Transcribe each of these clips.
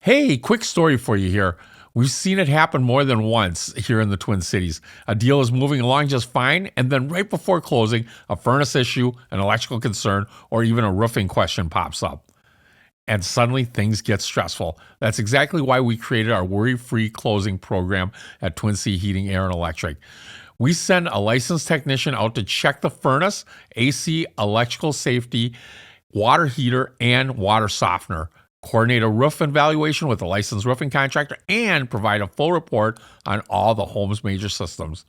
Hey, quick story for you here. We've seen it happen more than once here in the Twin Cities. A deal is moving along just fine, and then right before closing, a furnace issue, an electrical concern, or even a roofing question pops up. And suddenly things get stressful. That's exactly why we created our worry-free closing program at Twin City Heating, Air, and Electric. We send a licensed technician out to check the furnace, AC, electrical safety, water heater, and water softener, coordinate a roof evaluation with a licensed roofing contractor, and provide a full report on all the home's major systems.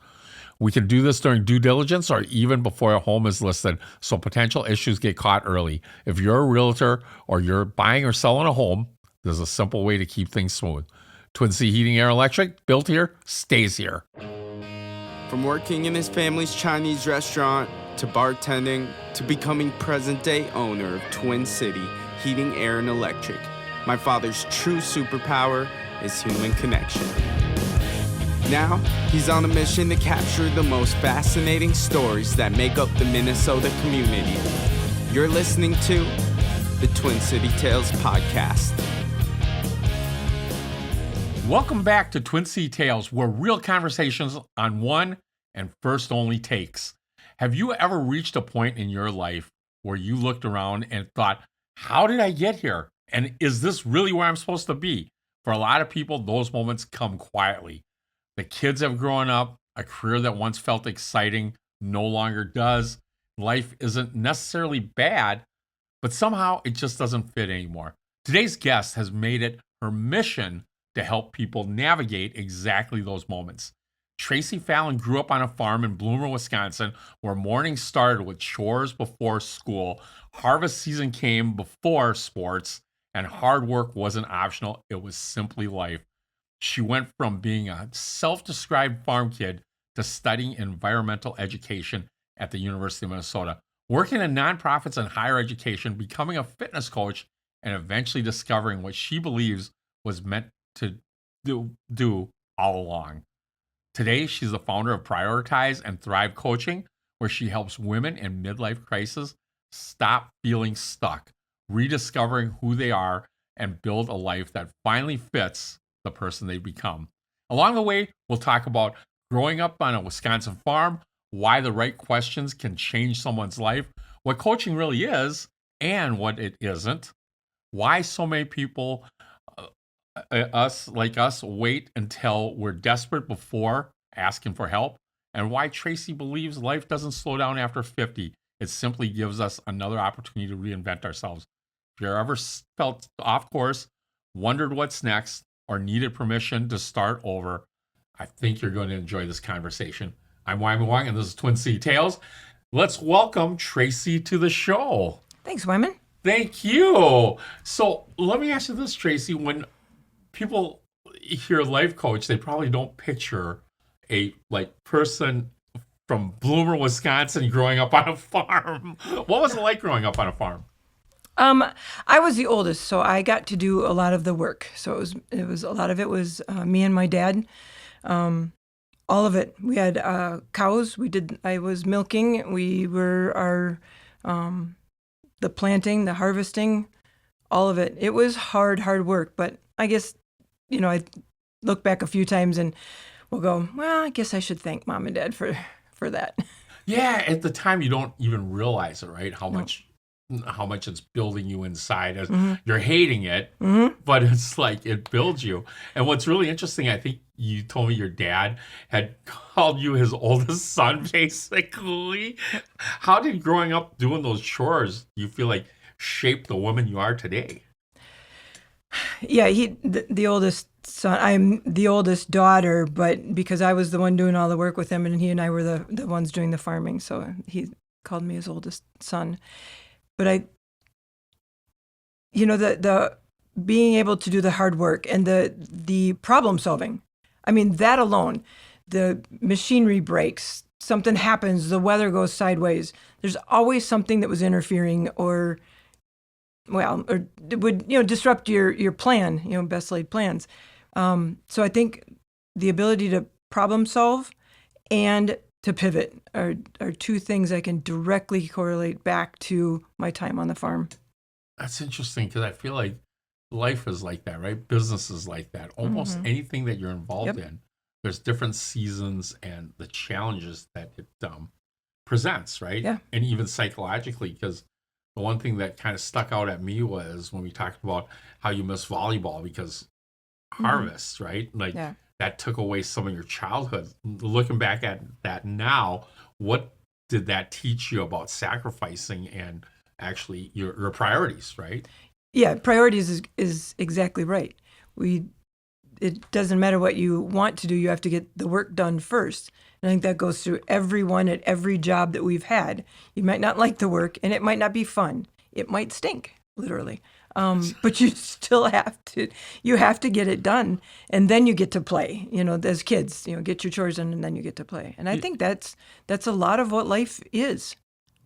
We can do this during due diligence or even before a home is listed, so potential issues get caught early. If you're a realtor or you're buying or selling a home, there's a simple way to keep things smooth. Twin City Heating, Air, Electric, built here, stays here. From working in his family's Chinese restaurant, to bartending, to becoming present-day owner of Twin City Heating, Air, and Electric, my father's true superpower is human connection. Now, he's on a mission to capture the most fascinating stories that make up the Minnesota community. You're listening to the Twin City Tales podcast. Welcome back to Twin City Tales, where real conversations on one and first only takes. Have you ever reached a point in your life where you looked around and thought, how did I get here? And is this really where I'm supposed to be? For a lot of people, those moments come quietly. The kids have grown up, a career that once felt exciting no longer does. Life isn't necessarily bad, but somehow it just doesn't fit anymore. Today's guest has made it her mission to help people navigate exactly those moments. Tracy Fallon grew up on a farm in Bloomer, Wisconsin, where mornings started with chores before school, harvest season came before sports, and hard work wasn't optional. It was simply life. She went from being a self-described farm kid to studying environmental education at the University of Minnesota, working in nonprofits and higher education, becoming a fitness coach, and eventually discovering what she believes was meant to do all along. Today, she's the founder of Prioritize and Thrive Coaching, where she helps women in midlife crisis stop feeling stuck, rediscovering who they are, and build a life that finally fits the person they've become. Along the way, we'll talk about growing up on a Wisconsin farm, why the right questions can change someone's life, what coaching really is and what it isn't, why so many people us wait until we're desperate before asking for help, and why Tracy believes life doesn't slow down after 50. It simply gives us another opportunity to reinvent ourselves. If you're ever felt off course, wondered what's next, or needed permission to start over, I think you're going to enjoy this conversation. I'm Wymond Wong, and this is Twin City Tales. Let's welcome Tracy to the show. Thanks, Wymond. Thank you. So let me ask you this, Tracy. When people hear life coach, they probably don't picture a person from Bloomer, Wisconsin, growing up on a farm. What was it like growing up on a farm? I was the oldest, so I got to do a lot of the work. So it was a lot of it was me and my dad. All of it. We had cows. I was milking. We were the planting, the harvesting, all of it. It was hard work. But I guess, I look back a few times and we'll go, well, I guess I should thank mom and dad for that. Yeah, at the time you don't even realize it, right? How much it's building you inside as you're hating it, but it's like it builds you. And what's really interesting, I think you told me your dad had called you his oldest son, basically. How did growing up doing those chores, you feel like, shape the woman you are today? Yeah, the oldest son. I'm the oldest daughter, but because I was the one doing all the work with him, and he and I were the ones doing the farming, so he called me his oldest son. But the being able to do the hard work and the problem solving. I mean, that alone, the machinery breaks, something happens, the weather goes sideways. There's always something that was interfering or it would, disrupt your plan, best laid plans. So I think the ability to problem solve and to pivot are two things I can directly correlate back to my time on the farm. That's interesting because I feel like life is like that, right? Business is like that. Almost Mm-hmm. anything that you're involved Yep. in, there's different seasons and the challenges that it presents, right? Yeah. And even psychologically, because the one thing that kind of stuck out at me was when we talked about how you miss volleyball because Mm-hmm. harvest, right? Like Yeah. that took away some of your childhood. Looking back at that now, what did that teach you about sacrificing and actually your priorities, right? Yeah. Priorities is exactly right. It doesn't matter what you want to do. You have to get the work done first. And I think that goes through everyone at every job that we've had. You might not like the work and it might not be fun. It might stink, literally. But you still you have to get it done. And then you get to play, as kids, get your chores done and then you get to play. And I think that's a lot of what life is.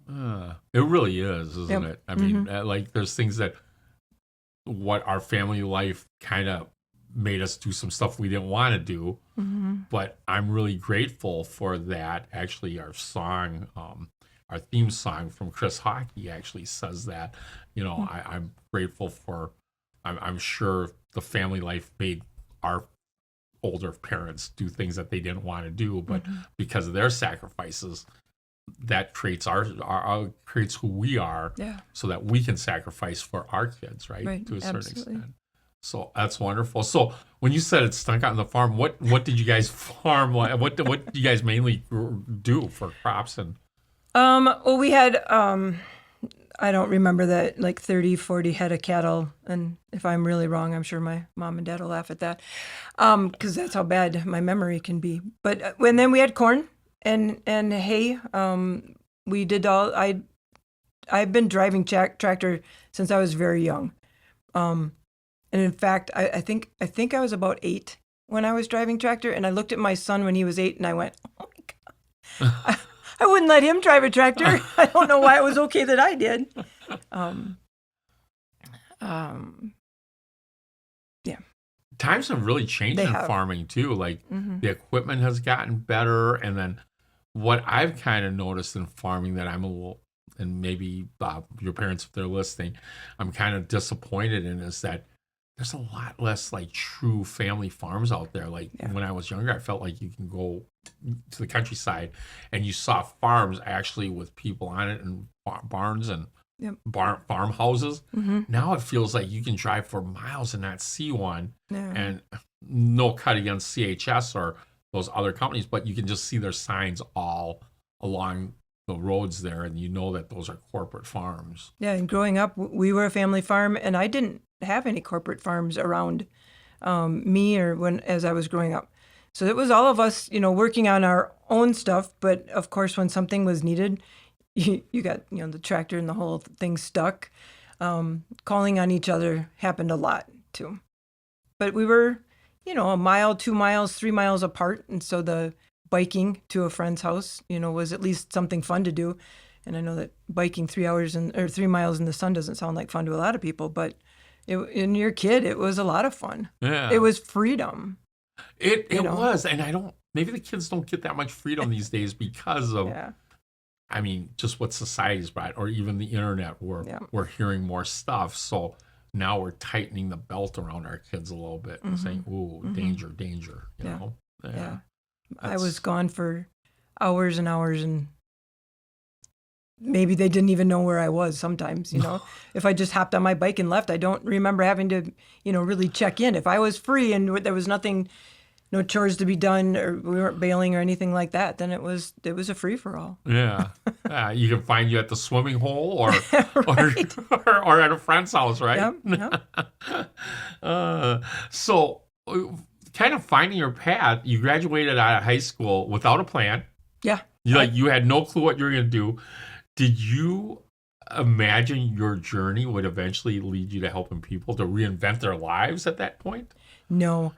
It really is, isn't Yep. it? I mean, like there's things that what our family life kind of made us do some stuff we didn't want to do, but I'm really grateful for that. Actually, our theme song from Chris Hockey actually says that. I'm grateful for. I'm sure the family life made our older parents do things that they didn't want to do, but because of their sacrifices, that creates creates who we are, Yeah. so that we can sacrifice for our kids, right? Right. To a certain Absolutely. extent. So that's wonderful. So when you said it stunk out on the farm, what did you guys farm? What do you guys mainly do for crops and? Well, we had, I don't remember that, like 30, 40 head of cattle. And if I'm really wrong, I'm sure my mom and dad will laugh at that. Because that's how bad my memory can be. But and then we had corn and hay. We did I've been driving tractor since I was very young. And in fact, I think I was about 8 when I was driving tractor. And I looked at my son when he was 8 and I went, oh my God. I wouldn't let him drive a tractor. I don't know why it was okay that I did. Yeah. Times have really changed They in have. farming too. Like Mm-hmm. the equipment has gotten better, and then what I've kind of noticed in farming that I'm a little, and maybe your parents, if they're listening, I'm kind of disappointed in is that there's a lot less like true family farms out there. Like Yeah. when I was younger, I felt like you can go to the countryside and you saw farms actually with people on it and barns and Yep. farmhouses. Mm-hmm. Now it feels like you can drive for miles and not see one. Yeah. And no cut against CHS or those other companies, but you can just see their signs all along the roads there, and you know that those are corporate farms. Yeah. And growing up, we were a family farm, and I didn't have any corporate farms around me or as I was growing up. So it was all of us, working on our own stuff. But of course, when something was needed, you got, the tractor and the whole thing stuck. Calling on each other happened a lot too. But we were, a mile, 2 miles, 3 miles apart. And so the biking to a friend's house, was at least something fun to do. And I know that biking 3 miles in the sun doesn't sound like fun to a lot of people, but in your kid, it was a lot of fun. Yeah. It was freedom. It know. was. And maybe the kids don't get that much freedom these days because of, Yeah. I mean, just what society's brought, or even the internet, where Yeah. we're hearing more stuff. So now we're tightening the belt around our kids a little bit and saying, ooh, danger, danger, you Yeah. know? Yeah. I That's- was gone for hours and hours, and maybe they didn't even know where I was sometimes, If I just hopped on my bike and left, I don't remember having to, really check in. If I was free and there was nothing, no chores to be done, or we weren't bailing or anything like that, then it was a free-for-all. Yeah. You can find you at the swimming hole or Right. or at a friend's house, right? Yep. So kind of finding your path, you graduated out of high school without a plan. Yeah. You had no clue what you were going to do. Did you imagine your journey would eventually lead you to helping people to reinvent their lives at that point? No,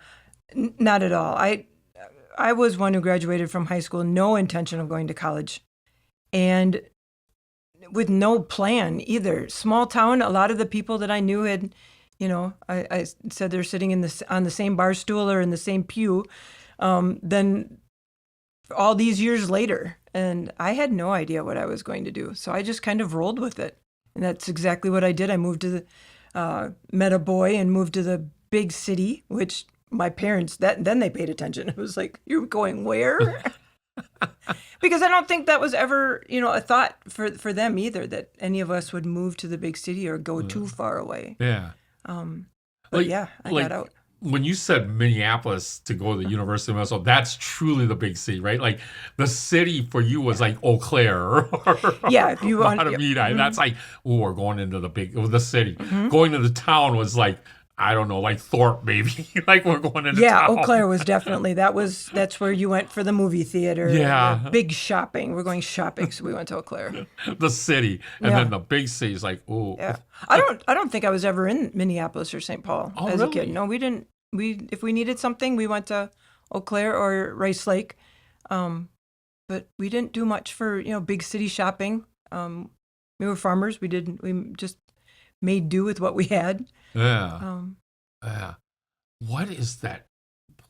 not at all. I was one who graduated from high school, no intention of going to college, and with no plan either. Small town, a lot of the people that I knew had, I said they're sitting on the same bar stool or in the same pew. Then all these years later, and I had no idea what I was going to do, so I just kind of rolled with it, and that's exactly what I did. I moved to met a boy and moved to the big city, which my parents, then they paid attention. It was like, you're going where? Because I don't think that was ever, a thought for them either, that any of us would move to the big city or go too far away. Yeah. But yeah, I got out. When you said Minneapolis to go to the University of Minnesota, that's truly the big city, right? Like the city for you was like Eau Claire or Yeah, if you want Matamidi. That's like, oh, we're going into the city. Going to the town was like, I don't know, like Thorpe maybe. Like we're going into town. Eau Claire was definitely, that's where you went for the movie theater. Yeah. Big shopping. We're going shopping, so we went to Eau Claire. The city. And then the big city is like, oh. Yeah. I don't think I was ever in Minneapolis or St. Paul as a kid. Really? No, we didn't. If we needed something, we went to Eau Claire or Rice Lake. But we didn't do much for, big city shopping. We were farmers. We just made do with what we had. Yeah. Yeah. What is that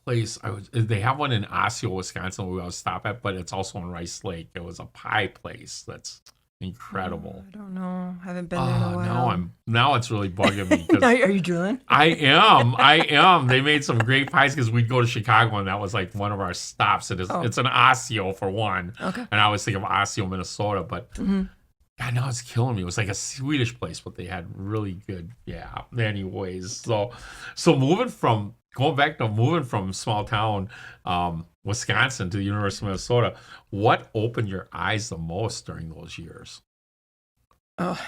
place? They have one in Osseo, Wisconsin, where I stop at, but it's also in Rice Lake. It was a pie place that's incredible. I don't know. I haven't been there in a while. Now it's really bugging me. Are you drooling? I am. They made some great pies because we'd go to Chicago, and that was like one of our stops. It's an Osseo for one. Okay. And I always think of Osseo, Minnesota, but God, now it's killing me. It was like a Swedish place, but they had really good, anyways. So moving from small town Wisconsin to the University of Minnesota, what opened your eyes the most during those years? A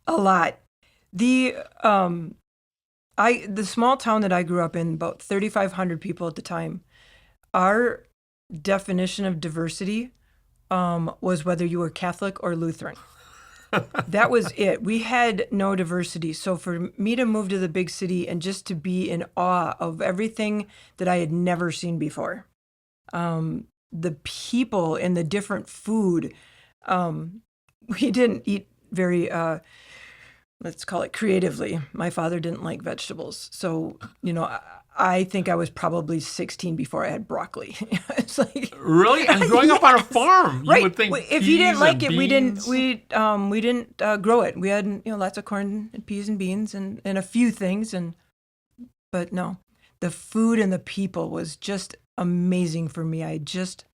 lot. The small town that I grew up in, about 3,500 people at the time, our definition of diversity was whether you were Catholic or Lutheran. That was it. We had no diversity. So for me to move to the big city and just to be in awe of everything that I had never seen before, the people and the different food, we didn't eat very, let's call it creatively. My father didn't like vegetables. So, I think I was probably 16 before I had broccly. It's like, really? And growing up on a farm, you would think if you didn't like it, beans. we didn't grow it. We had lots of corn and peas and beans and a few things, but no, the food and the people was just amazing for me. I just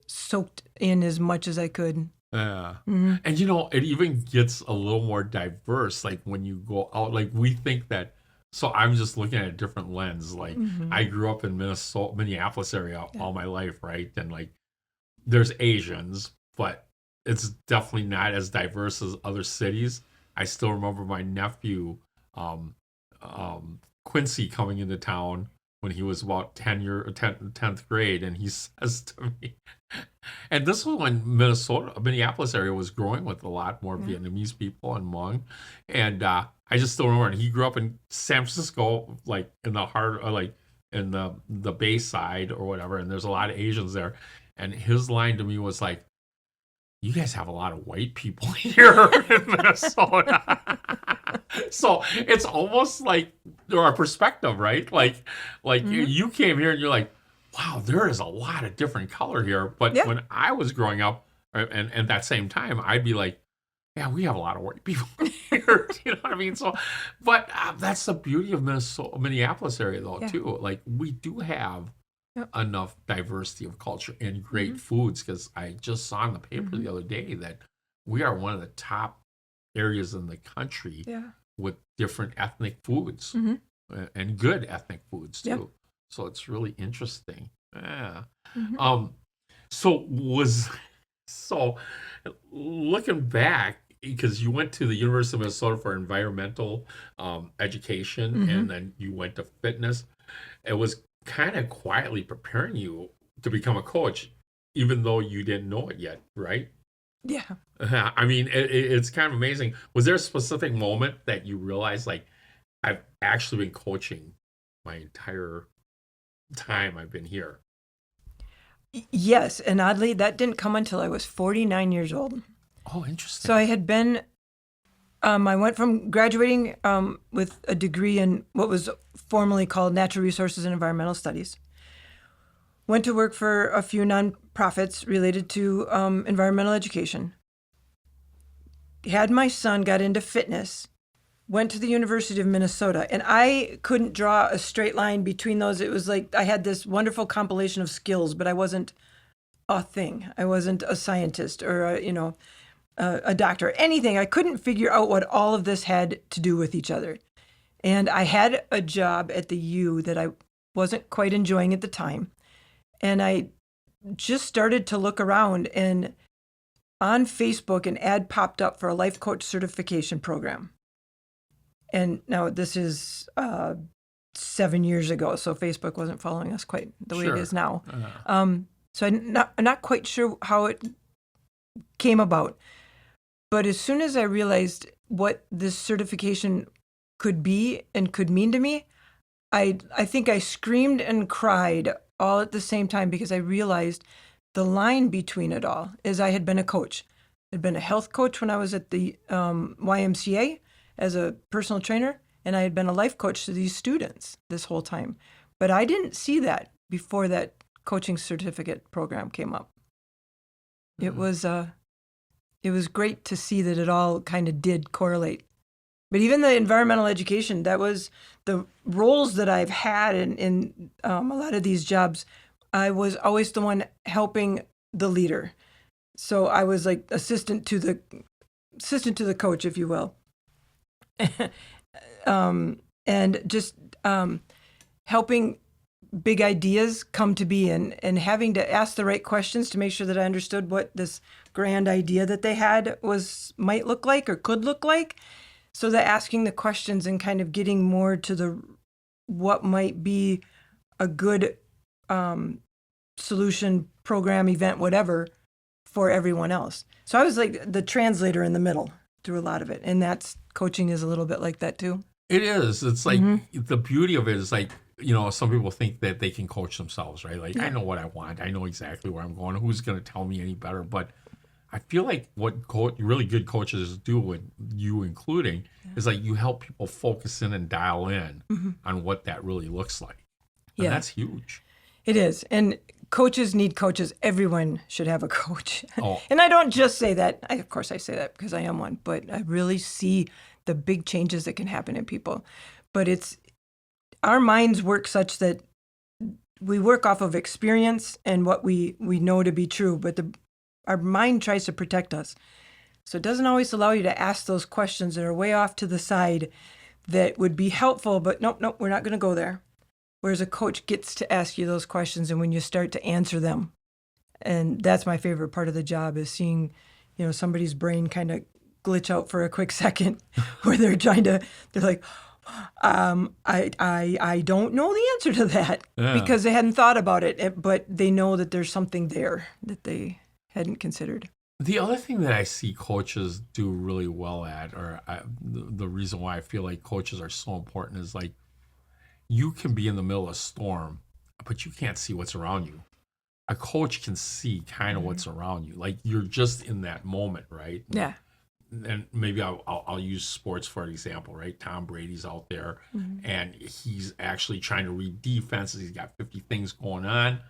soaked in as much as I could. Yeah. And it even gets a little more diverse. Like when you go out, like we think that. So I'm just looking at a different lens. Like I grew up in Minneapolis area all my life, right? And like there's Asians, but it's definitely not as diverse as other cities. I still remember my nephew, Quincy, coming into town when he was about 10th grade, and he says to me, and this was when Minneapolis area was growing with a lot more Vietnamese people and Hmong, and I just still remember, and he grew up in San Francisco, like in the heart, like in the Bay Side or whatever, and there's a lot of Asians there, and his line to me was like, you guys have a lot of white people here in Minnesota. So it's almost like our perspective, right? Like you came here and you're like, wow, there is a lot of different color here. But when I was growing up, and at that same time, I'd be like, yeah, we have a lot of white people here. You know what I mean? So, but that's the beauty of Minneapolis area, though, too. Like we do have enough diversity of culture and great foods, because I just saw in the paper the other day that we are one of the top areas in the country with different ethnic foods and good ethnic foods too. So it's really interesting. Yeah. So looking back, because you went to the University of Minnesota for environmental education, and then you went to fitness, it was kind of quietly preparing you to become a coach, even though you didn't know it yet, right? Yeah. I mean, it's kind of amazing. Was there a specific moment that you realized, like, I've actually been coaching my entire time I've been here? Yes, and oddly, that didn't come until I was 49 years old. Oh, interesting. So I had been, I went from graduating with a degree in what was formerly called Natural Resources and Environmental Studies. Went to work for a few nonprofits related to environmental education. had my son, got into fitness, went to the University of Minnesota, and I couldn't draw a straight line between those. It was like I had this wonderful compilation of skills, but I wasn't a thing. I wasn't a scientist or a doctor, anything. I couldn't figure out what all of this had to do with each other. And I had a job at the U that I wasn't quite enjoying at the time. And I just started to look around, and on Facebook, an ad popped up for a life coach certification program. And now this is 7 years ago, so Facebook wasn't following us quite the way it is now. So I'm not quite sure how it came about. But as soon as I realized what this certification could be and could mean to me, I think I screamed and cried all at the same time, because I realized the line between it all is I had been a coach. I'd been a health coach when I was at the YMCA as a personal trainer, and I had been a life coach to these students this whole time. But I didn't see that before that coaching certificate program came up. It was great to see that it all kind of did correlate. But even the environmental education, that was the roles that I've had in a lot of these jobs. I was always the one helping the leader. So I was like assistant to the coach, if you will. And just helping big ideas come to be, and having to ask the right questions to make sure that I understood what this grand idea that they had might look like or could look like. So that asking the questions and kind of getting more to what might be a good solution, program, event, whatever, for everyone else. So I was like the translator in the middle through a lot of it. And coaching is a little bit like that too. It is. It's like the beauty of it is like, some people think that they can coach themselves, right? Like, I know what I want. I know exactly where I'm going. Who's going to tell me any better? But I feel like what really good coaches do, with you including, is like you help people focus in and dial in on what that really looks like. And that's huge. It is. And coaches need coaches. Everyone should have a coach. Oh. And I don't just say that. Of course, I say that because I am one. But I really see the big changes that can happen in people. But our minds work such that we work off of experience and what we know to be true. But our mind tries to protect us. So it doesn't always allow you to ask those questions that are way off to the side that would be helpful, but nope, we're not going to go there. Whereas a coach gets to ask you those questions, and when you start to answer them, and that's my favorite part of the job, is seeing, somebody's brain kind of glitch out for a quick second where they're like, I don't know the answer to that because they hadn't thought about it, but they know that there's something there that they hadn't considered. The other thing that I see coaches do really well at, or the reason why I feel like coaches are so important, is like you can be in the middle of a storm, but you can't see what's around you. A coach can see kind of what's around you. Like you're just in that moment, right? Yeah. And maybe I'll use sports for an example, right? Tom Brady's out there and he's actually trying to read defenses. He's got 50 things going on.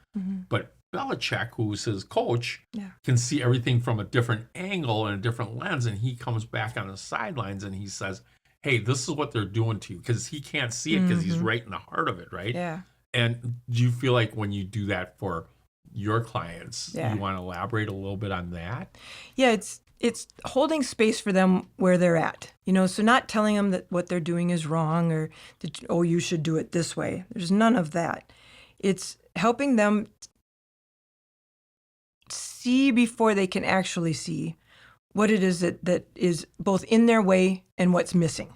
But Belichick, who's his coach, can see everything from a different angle and a different lens. And he comes back on the sidelines and he says, hey, this is what they're doing to you, because he can't see it because he's right in the heart of it, right? Yeah. And do you feel like when you do that for your clients, you want to elaborate a little bit on that? Yeah, it's holding space for them where they're at. So not telling them that what they're doing is wrong or that, you should do it this way. There's none of that. It's helping them see before they can actually see what it is that is both in their way and what's missing.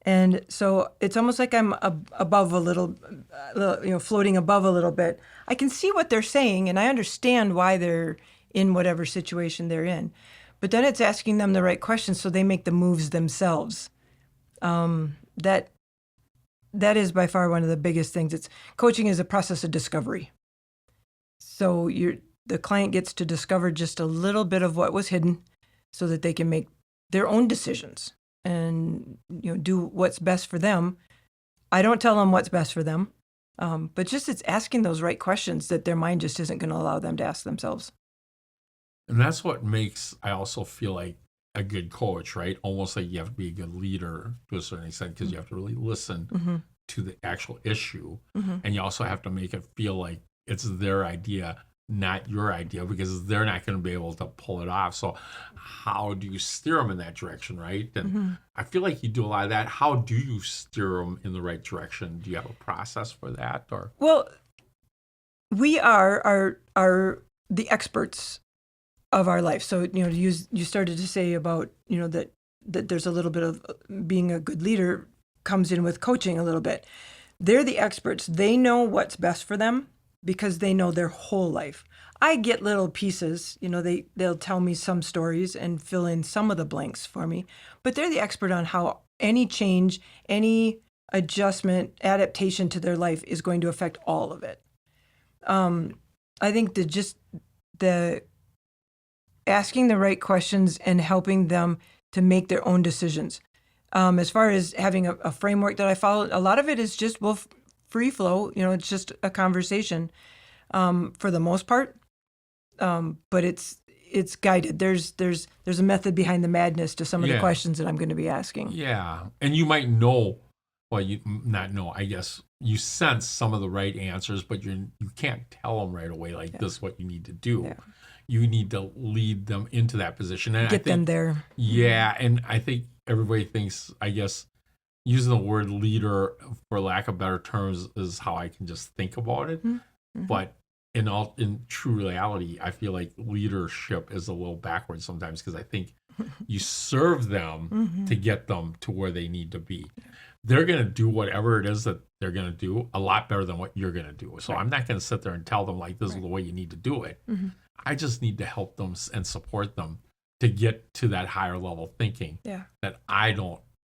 And so it's almost like I'm above a little, floating above a little bit. I can see what they're saying, and I understand why they're in whatever situation they're in. But then it's asking them the right questions so they make the moves themselves. That is by far one of the biggest things. Coaching is a process of discovery. So the client gets to discover just a little bit of what was hidden so that they can make their own decisions and do what's best for them. I don't tell them what's best for them, but just it's asking those right questions that their mind just isn't going to allow them to ask themselves. And that's what makes, I also feel like a good coach, right? Almost like you have to be a good leader to a certain extent because you have to really listen Mm-hmm. to the actual issue. Mm-hmm. And you also have to make it feel like it's their idea, not your idea, because they're not going to be able to pull it off. So how do you steer them in that direction, right? And Mm-hmm. I feel like you do a lot of that. How do you steer them in the right direction? Do you have a process for that? Or Well, we are the experts of our life. So, you started to say about, that there's a little bit of being a good leader comes in with coaching a little bit. They're the experts. They know what's best for them because they know their whole life. I get little pieces, they'll tell me some stories and fill in some of the blanks for me, but they're the expert on how any change, any adjustment, adaptation to their life is going to affect all of it. I think the asking the right questions and helping them to make their own decisions. As far as having a framework that I follow, a lot of it is just free flow. It's just a conversation for the most part, but it's guided. There's a method behind the madness to some of the questions that I'm going to be asking. Yeah, and you might know, well, you not know. I guess you sense some of the right answers, but you can't tell them right away. Like this is what you need to do. Yeah. You need to lead them into that position and Get them there. Yeah, and I think everybody thinks, I guess, using the word leader, for lack of better terms, is how I can just think about it. Mm-hmm. But in true reality, I feel like leadership is a little backwards sometimes because I think you serve them to get them to where they need to be. They're going to do whatever it is that they're going to do a lot better than what you're going to do. So I'm not going to sit there and tell them like this is the way you need to do it. Mm-hmm. I just need to help them and support them to get to that higher level thinking that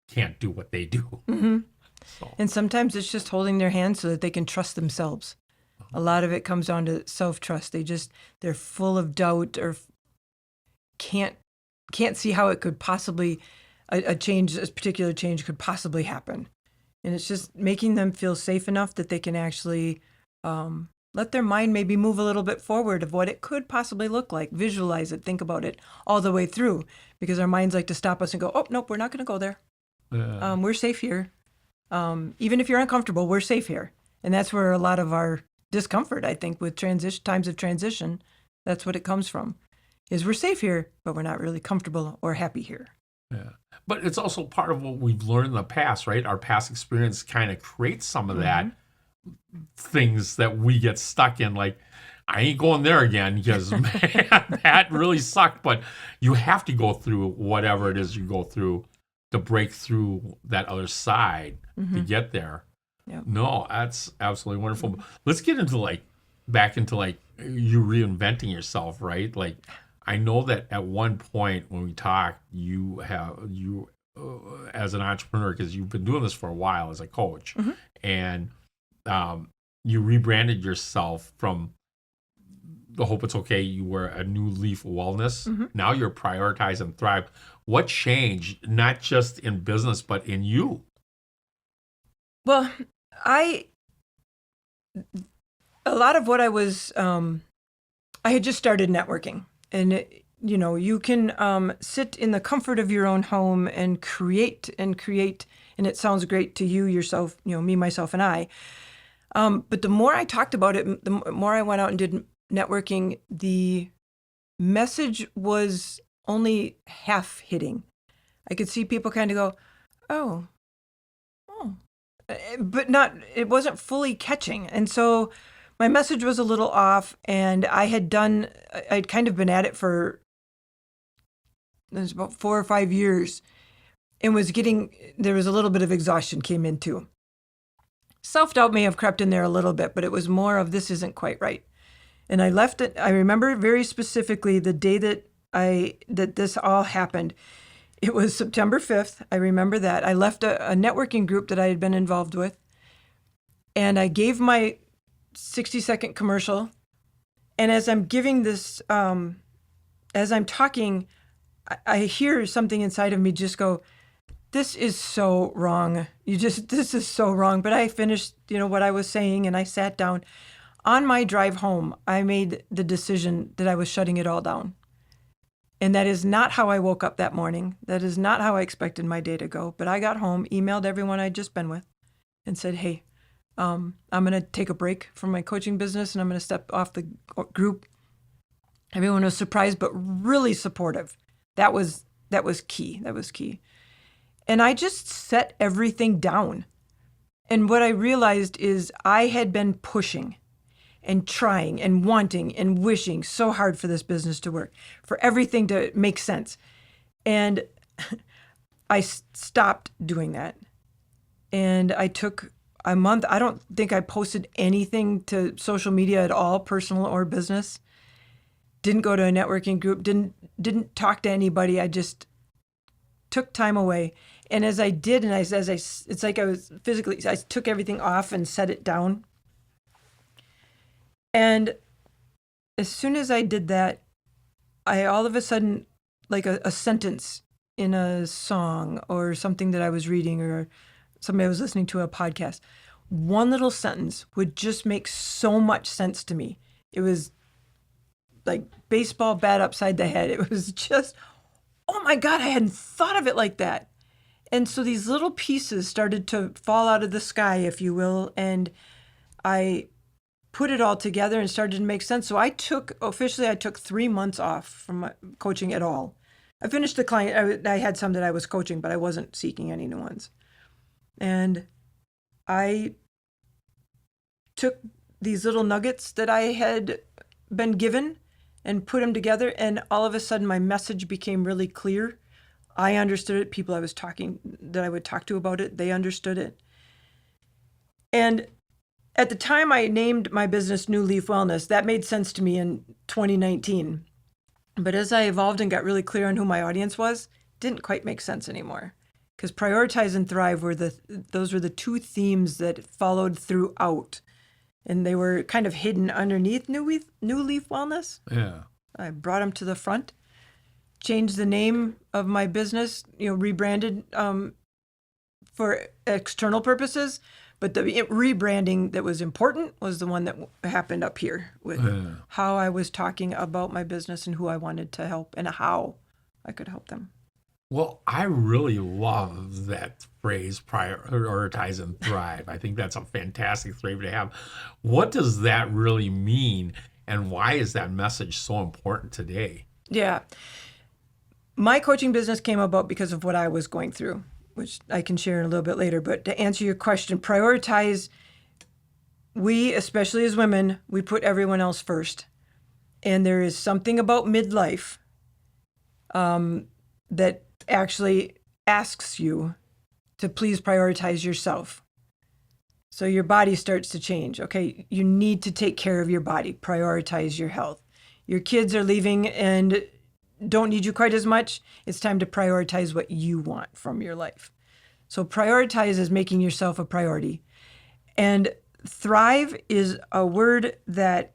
can't do what they do. Mm-hmm. So. And sometimes it's just holding their hand so that they can trust themselves. A lot of it comes down to self-trust. They're full of doubt or can't see how it could possibly, a particular change could possibly happen. And it's just making them feel safe enough that they can actually let their mind maybe move a little bit forward of what it could possibly look like, visualize it, think about it all the way through, because our minds like to stop us and go, oh, nope, we're not going to go there. We're safe here. Even if you're uncomfortable, we're safe here. And that's where a lot of our discomfort, I think, with times of transition, that's what it comes from, is we're safe here, but we're not really comfortable or happy here. Yeah. But it's also part of what we've learned in the past, right? Our past experience kind of creates some of that things that we get stuck in. Like, I ain't going there again because, man, that really sucked. But you have to go through whatever it is you go through to break through that other side to get there. Yep. No, that's absolutely wonderful. Let's get into back into you reinventing yourself, right? Like, I know that at one point when we talked, you as an entrepreneur, because you've been doing this for a while as a coach, and you rebranded yourself from the Hope It's Okay. You were a New Leaf Wellness. Now you're Prioritize and Thrive. What changed, not just in business, but in you? Well, a lot of what I was, I had just started networking, and you can sit in the comfort of your own home and create, and it sounds great to you, yourself, me, myself, and I. But the more I talked about it, the more I went out and did networking, the message was only half hitting. I could see people kind of go, oh, but it wasn't fully catching. And so my message was a little off, and I'd kind of been at it for about 4 or 5 years, and there was a little bit of exhaustion came in too. Self-doubt may have crept in there a little bit, but it was more of this isn't quite right. And I left it. I remember very specifically the day that this all happened. It was September 5th. I remember that. I left a networking group that I had been involved with, and I gave my 60-second commercial. And as I'm giving this, as I'm talking, I hear something inside of me just go, this is so wrong. This is so wrong. But I finished, what I was saying, and I sat down. On my drive home, I made the decision that I was shutting it all down. And that is not how I woke up that morning. That is not how I expected my day to go. But I got home, emailed everyone I'd just been with, and said, hey, I'm going to take a break from my coaching business and I'm going to step off the group. Everyone was surprised, but really supportive. That was key. That was key. And I just set everything down. And what I realized is I had been pushing and trying and wanting and wishing so hard for this business to work, for everything to make sense. And I stopped doing that. And I took a month. I don't think I posted anything to social media at all, personal or business. Didn't go to a networking group, didn't talk to anybody. I just took time away. And as I did, and it's like I took everything off and set it down. And as soon as I did that, I all of a sudden, like a sentence in a song or something that I was reading or somebody I was listening to a podcast, one little sentence would just make so much sense to me. It was like baseball bat upside the head. It was just, oh my God, I hadn't thought of it like that. And so these little pieces started to fall out of the sky, if you will, and I put it all together and started to make sense. So I took 3 months off from my coaching at all. I finished the client. I had some that I was coaching, but I wasn't seeking any new ones. And I took these little nuggets that I had been given and put them together. And all of a sudden my message became really clear. I understood it. People that I would talk to about it, they understood it. And at the time I named my business New Leaf Wellness, that made sense to me in 2019. But as I evolved and got really clear on who my audience was, it didn't quite make sense anymore. Because prioritize and thrive those were the two themes that followed throughout. And they were kind of hidden underneath New Leaf Wellness. Yeah. I brought them to the front, changed the name of my business, rebranded for external purposes. But the rebranding that was important was the one that happened up here with how I was talking about my business and who I wanted to help and how I could help them. Well, I really love that phrase, prioritize and thrive. I think that's a fantastic phrase to have. What does that really mean, and why is that message so important today? Yeah. My coaching business came about because of what I was going through, which I can share a little bit later. But to answer your question, prioritize, we, especially as women, we put everyone else first. And there is something about midlife that actually asks you to please prioritize yourself. So your body starts to change. Okay, you need to take care of your body, prioritize your health. Your kids are leaving and don't need you quite as much. It's time to prioritize what you want from your life. So prioritize is making yourself a priority. And thrive is a word that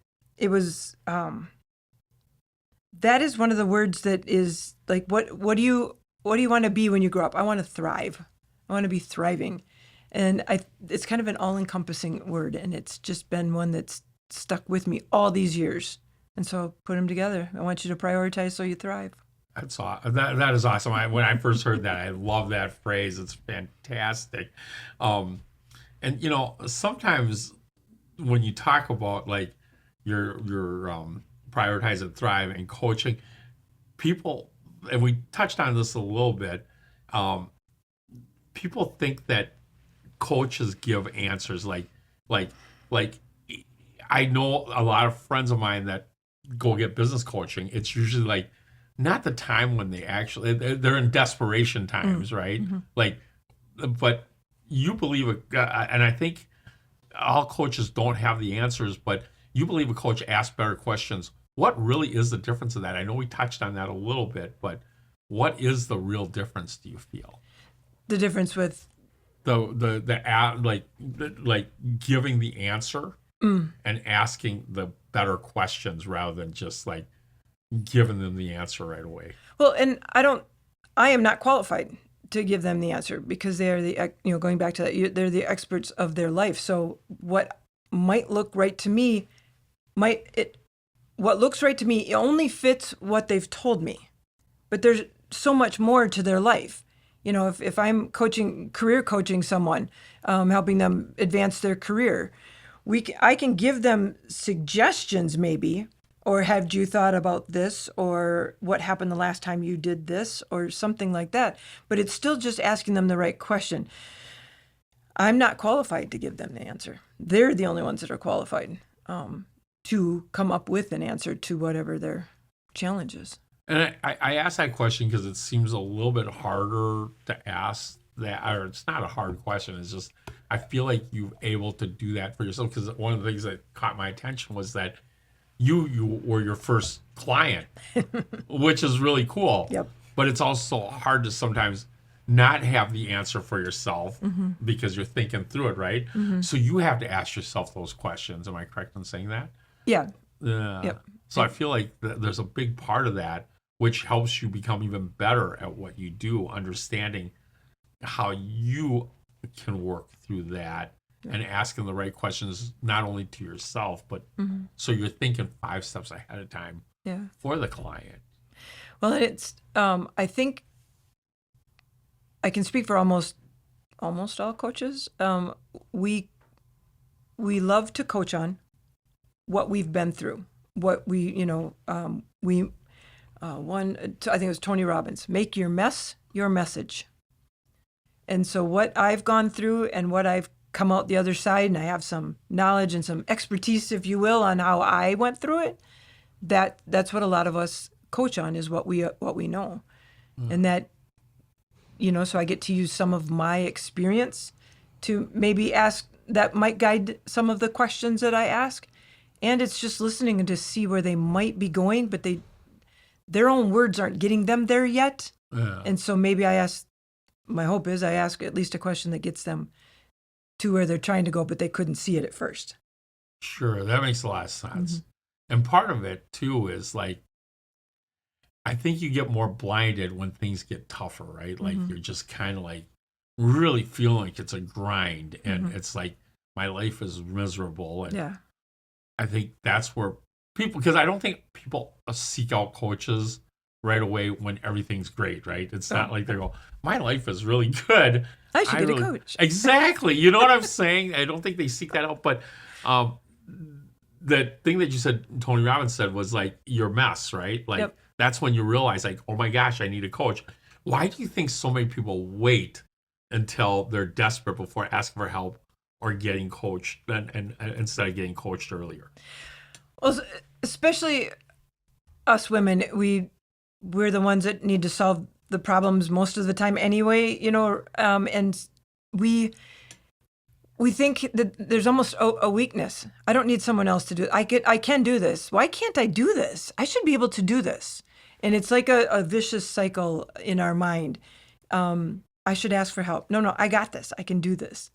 that is one of the words that is like, what do you want to be when you grow up? I want to thrive. I want to be thriving. And it's kind of an all-encompassing word, and it's just been one that's stuck with me all these years. And so put them together. I want you to prioritize so you thrive. That's that is awesome. When I first heard that, I love that phrase. It's fantastic. And sometimes when you talk about like your prioritize and thrive and coaching, people, and we touched on this a little bit, people think that coaches give answers like I know a lot of friends of mine that go get business coaching. It's usually like not the time when they're in desperation times, right? Mm-hmm. Like, but you believe and I think all coaches don't have the answers, but you believe a coach asks better questions. What really is the difference in that? I know we touched on that a little bit, but what is the real difference, do you feel? The difference with like giving the answer and asking the better questions rather than just like giving them the answer right away. Well, and I am not qualified to give them the answer because they are going back to that, they're the experts of their life. So what might look right to me, what looks right to me, it only fits what they've told me. but there's so much more to their life. If I'm career coaching someone, helping them advance their career, I can give them suggestions maybe, or have you thought about this, or what happened the last time you did this, or something like that. But it's still just asking them the right question. I'm not qualified to give them the answer. They're the only ones that are qualified to come up with an answer to whatever their challenge is. And I asked that question because it seems a little bit harder to ask that, or it's not a hard question. It's just, I feel like you're able to do that for yourself, because one of the things that caught my attention was that you were your first client, which is really cool. Yep. But it's also hard to sometimes not have the answer for yourself because you're thinking through it, right? So you have to ask yourself those questions. Am I correct in saying that? Yeah. Yep. So I feel like there's a big part of that which helps you become even better at what you do, understanding how you can work through that and asking the right questions, not only to yourself, but so you're thinking 5 steps ahead of time for the client. Well, it's, I think I can speak for almost all coaches. We love to coach on what we've been through, what we, I think it was Tony Robbins, make your mess your message. And so what I've gone through and what I've come out the other side, and I have some knowledge and some expertise, if you will, on how I went through it, that's what a lot of us coach on, is what we know. And that, so I get to use some of my experience to maybe ask, that might guide some of the questions that I ask. And it's just listening and to see where they might be going, but their own words aren't getting them there yet. Yeah. And so maybe my hope is I ask at least a question that gets them to where they're trying to go, but they couldn't see it at first. Sure, that makes a lot of sense. And part of it, too, is like, I think you get more blinded when things get tougher, right? Like you're just kind of like really feeling like it's a grind, and it's like, my life is miserable. And I think that's where people, because I don't think people seek out coaches right away when everything's great, right? It's not like they go, my life is really good, I should get a coach. Exactly. You know what I'm saying? I don't think they seek that out. But the thing that you said, Tony Robbins said, was like your mess, right? Like that's when you realize, like, oh my gosh, I need a coach. Why do you think so many people wait until they're desperate before asking for help or getting coached, and instead of getting coached earlier? Well, especially us women, we're the ones that need to solve the problems most of the time anyway, and we think that there's almost a weakness. I don't need someone else to do it. I can do this. Why can't I do this? I should be able to do this. And it's like a vicious cycle in our mind. I should ask for help. No, I got this. I can do this.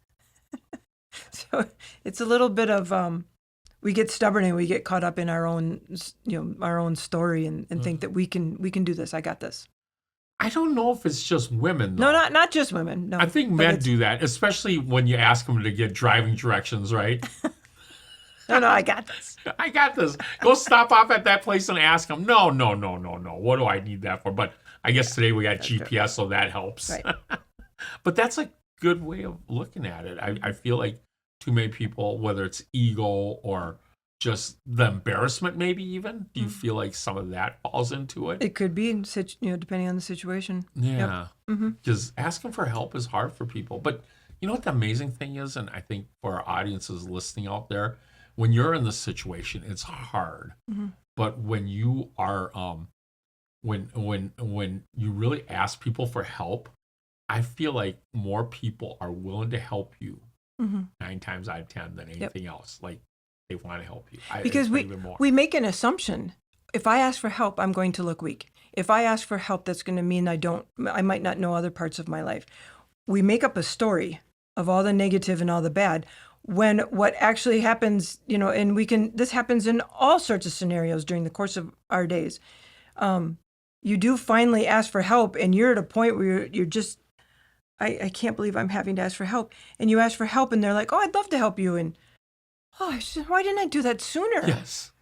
So it's a little bit of, we get stubborn and we get caught up in our own, our own story and think that we can do this. I got this. I don't know if it's just women, though. No, not just women. No, I think men do that, especially when you ask them to get driving directions, right? No, I got this. I got this. Go stop off at that place and ask them. No. What do I need that for? But I guess today we got GPS, so that helps. Right. But that's a good way of looking at it. I feel like too many people, whether it's ego or just the embarrassment, maybe even, do you feel like some of that falls into it? It could be, depending on the situation. Yeah. Because asking for help is hard for people. But you know what the amazing thing is, and I think for our audiences listening out there, when you're in this situation, it's hard. But when you are, when you really ask people for help, I feel like more people are willing to help you 9 times out of 10 than anything else. Like, they want to help you. Because we make an assumption. If I ask for help, I'm going to look weak. If I ask for help, that's going to mean I might not know other parts of my life. We make up a story of all the negative and all the bad, when what actually happens, and this happens in all sorts of scenarios during the course of our days. You do finally ask for help, and you're at a point where you're just, I can't believe I'm having to ask for help. And you ask for help, and they're like, oh, I'd love to help you. And, why didn't I do that sooner? Yes.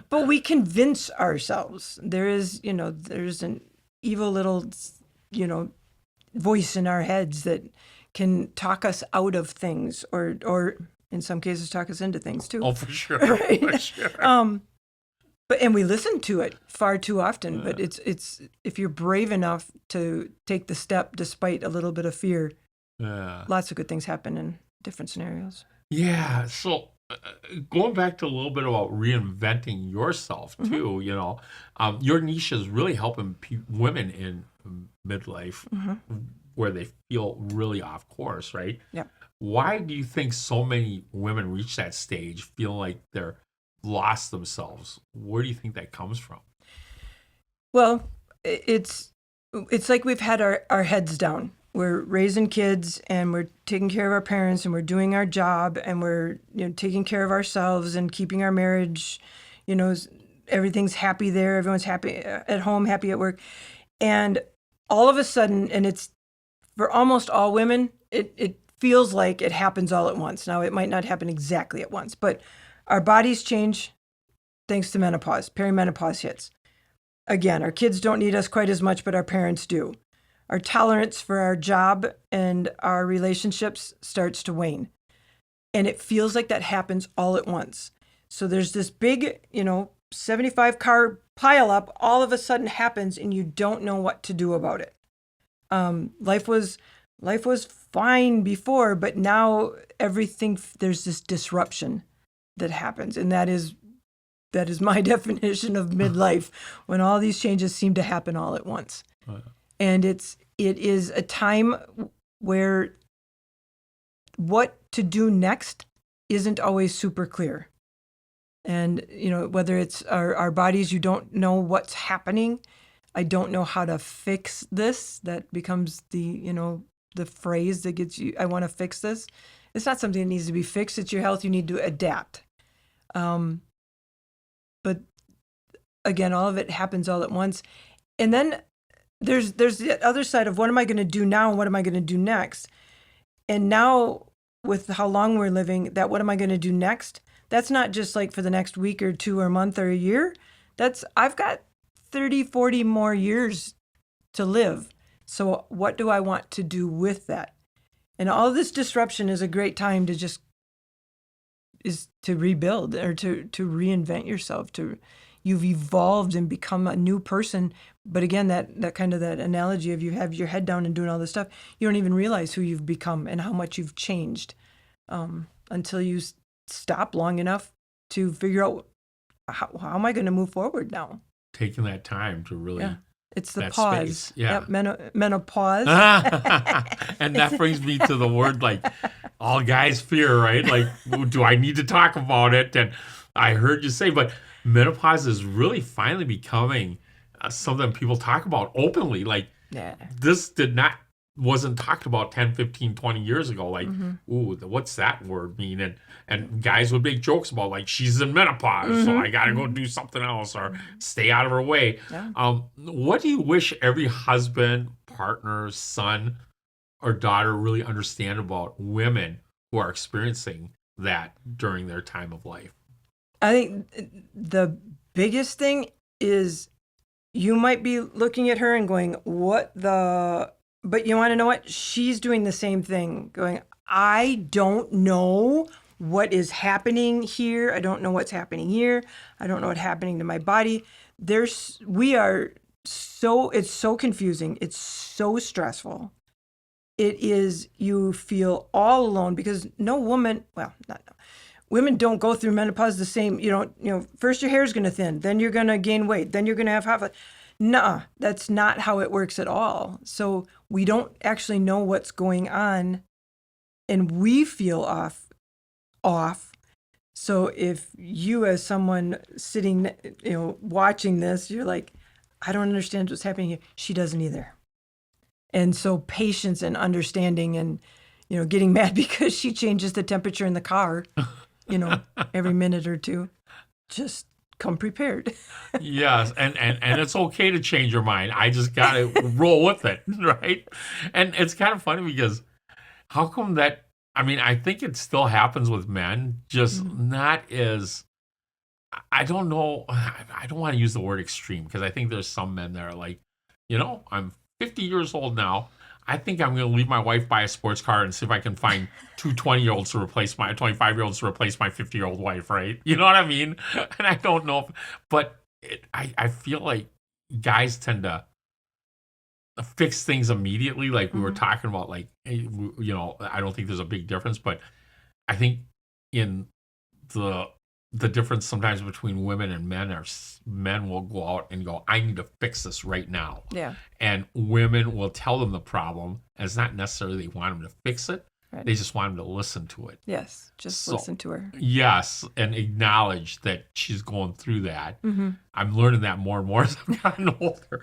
But we convince ourselves. There's an evil little, voice in our heads that can talk us out of things, or in some cases talk us into things too. Oh, for sure. Right? For sure. And we listen to it far too often. But it's if you're brave enough to take the step despite a little bit of fear, Yeah. lots of good things happen in different scenarios. Yeah. So going back to a little bit about reinventing yourself too, your niche is really helping women in midlife where they feel really off course, right? Yeah. Why do you think so many women reach that stage feeling like they're lost themselves? Where do you think that comes from? Well, it's like we've had our heads down. We're raising kids and we're taking care of our parents and we're doing our job and we're taking care of ourselves and keeping our marriage. Everything's happy there. Everyone's happy at home, happy at work. And all of a sudden, and it's for almost all women, it feels like it happens all at once. Now, it might not happen exactly at once, but our bodies change thanks to menopause. Perimenopause hits. Again, our kids don't need us quite as much, but our parents do. Our tolerance for our job and our relationships starts to wane. And it feels like that happens all at once. So there's this big, 75 car pileup all of a sudden happens and you don't know what to do about it. Life was fine before, but now there's this disruption that happens. And that is my definition of midlife, when all these changes seem to happen all at once. And it is a time where what to do next isn't always super clear. And, whether it's our bodies, you don't know what's happening. I don't know how to fix this. That becomes the phrase that gets you, I want to fix this. It's not something that needs to be fixed. It's your health. You need to adapt. But again, all of it happens all at once. And then there's the other side of what am I going to do now and what am I going to do next? And now with how long we're living, that what am I going to do next? That's not just like for the next week or two or month or a year. I've got 30, 40 more years to live. So what do I want to do with that? And all this disruption is a great time to rebuild or to reinvent yourself. You've evolved and become a new person. But again, that kind of that analogy of you have your head down and doing all this stuff, you don't even realize who you've become and how much you've changed until you stop long enough to figure out how am I going to move forward now? Taking that time to really... Yeah. It's the that pause. space. Yeah. Yep, menopause. And that brings me to the word like all guys fear, right? Like, do I need to talk about it? And I heard you say, but menopause is really finally becoming something people talk about openly. Like, this wasn't talked about 10, 15, 20 years ago. Like, ooh, what's that word mean? And guys would make jokes about, like, she's in menopause, so I got to go do something else or stay out of her way. Yeah. What do you wish every husband, partner, son, or daughter really understand about women who are experiencing that during their time of life? I think the biggest thing is you might be looking at her and going, but you want to know what? She's doing the same thing, going, I don't know what is happening here. I don't know what's happening here. I don't know what's happening to my body. It's so confusing. It's so stressful. It is, you feel all alone because women don't go through menopause the same. First your hair is going to thin, then you're going to gain weight, then you're going to have half a... Nuh-uh, that's not how it works at all. So we don't actually know what's going on and we feel off. So if you as someone sitting, watching this, you're like, I don't understand what's happening here. She doesn't either. And so patience and understanding and, getting mad because she changes the temperature in the car, every minute or two, just come prepared. Yes, and it's okay to change your mind. I just got to roll with it, right? And it's kind of funny because how come that, I think it still happens with men, just not as I don't know. I don't want to use the word extreme because I think there's some men that are like, I'm 50 years old now. I think I'm going to leave my wife buy a sports car and see if I can find two 20-year-olds to replace my 25-year-olds to replace my 50-year-old wife, right? You know what I mean? And I don't know but I feel like guys tend to fix things immediately. Like we were Mhm. talking about, like, hey, I don't think there's a big difference, but I think in the the difference sometimes between women and men are men will go out and go, I need to fix this right now. Yeah. And women will tell them the problem, and it's not necessarily they want them to fix it. Right. They just want them to listen to it. Yes. Just So, listen to her. yes, and acknowledge that she's going through that. Mm-hmm. I'm learning that more and more as I've gotten older.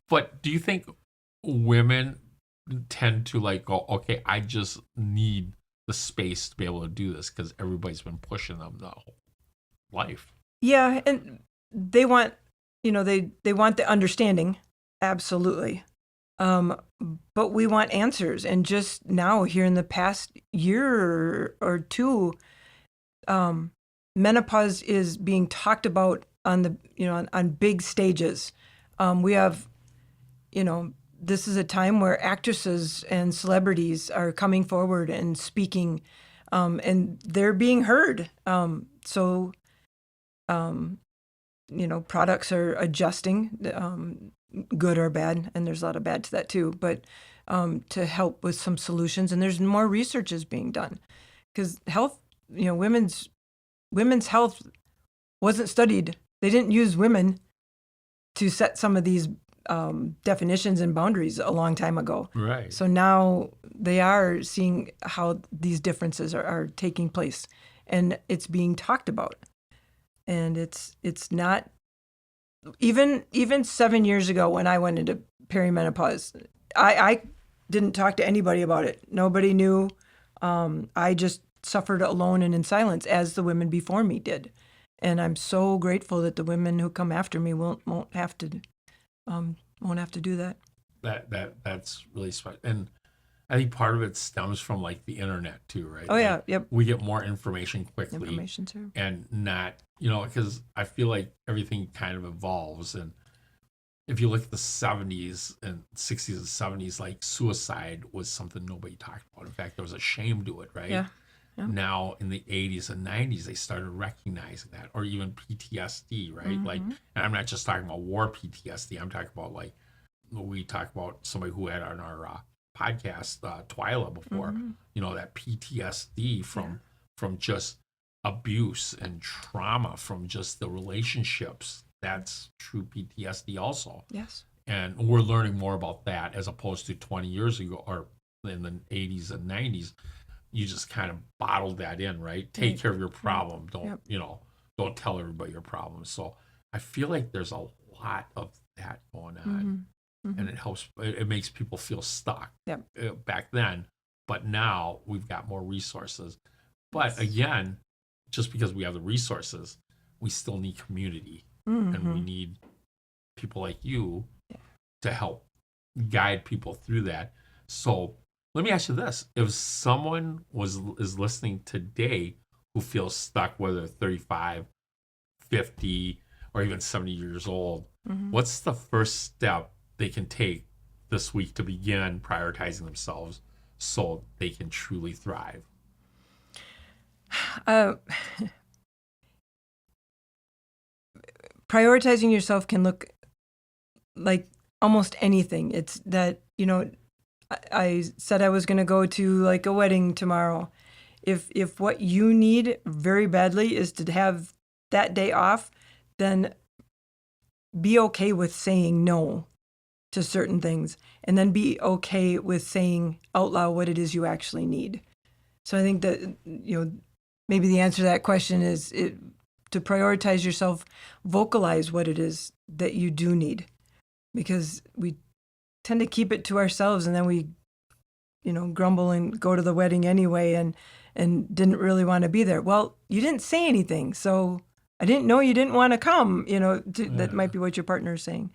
But do you think women tend to like go, okay, I just need the space to be able to do this because everybody's been pushing them the whole life? Yeah, and they want, they want the understanding, absolutely. Um, but we want answers. And just now, here in the past year or two, menopause is being talked about on the, on big stages. We have, this is a time where actresses and celebrities are coming forward and speaking, and they're being heard. So products are adjusting, good or bad, and there's a lot of bad to that too, but to help with some solutions. And there's more research is being done because health, women's health wasn't studied. They didn't use women to set some of these definitions and boundaries a long time ago. Right. So now they are seeing how these differences are taking place, and it's being talked about. And it's not even 7 years ago when I went into perimenopause, I didn't talk to anybody about it. Nobody knew. I just suffered alone and in silence, as the women before me did. And I'm so grateful that the women who come after me won't have to do that. That's really smart. And I think part of it stems from like the internet too, right? Oh yeah, Like, yep. we get more information quickly. Information too. And not, because I feel like everything kind of evolves. And if you look at the 70s and 60s and 70s, like suicide was something nobody talked about. In fact, there was a shame to it, right? Yeah. Now in the 80s and 90s, they started recognizing that, or even PTSD, right? Mm-hmm. Like, and I'm not just talking about war PTSD. I'm talking about like, we talked about somebody who had on our podcast, Twyla, before, Mm-hmm. That PTSD from just abuse and trauma from just the relationships. That's true PTSD also. Yes. And we're learning more about that as opposed to 20 years ago or in the 80s and 90s. You just kind of bottled that in, right? Take care of your problem. Don't, don't tell everybody your problems. So I feel like there's a lot of that going on. Mm-hmm. And it helps, it makes people feel stuck Yep. back then. But now we've got more resources. But again, just because we have the resources, we still need community. Mm-hmm. And we need people like you to help guide people through that. So let me ask you this. If someone is listening today who feels stuck, whether 35, 50, or even 70 years old, what's the first step they can take this week to begin prioritizing themselves so they can truly thrive? Prioritizing yourself can look like almost anything. It's that, I said I was going to go to like a wedding tomorrow. If what you need very badly is to have that day off, then be okay with saying no to certain things, and then be okay with saying out loud what it is you actually need. So I think that, maybe the answer to that question is to prioritize yourself, vocalize what it is that you do need, because we tend to keep it to ourselves, and then we, grumble and go to the wedding anyway and didn't really want to be there. Well, you didn't say anything, so I didn't know you didn't want to come, that might be what your partner is saying.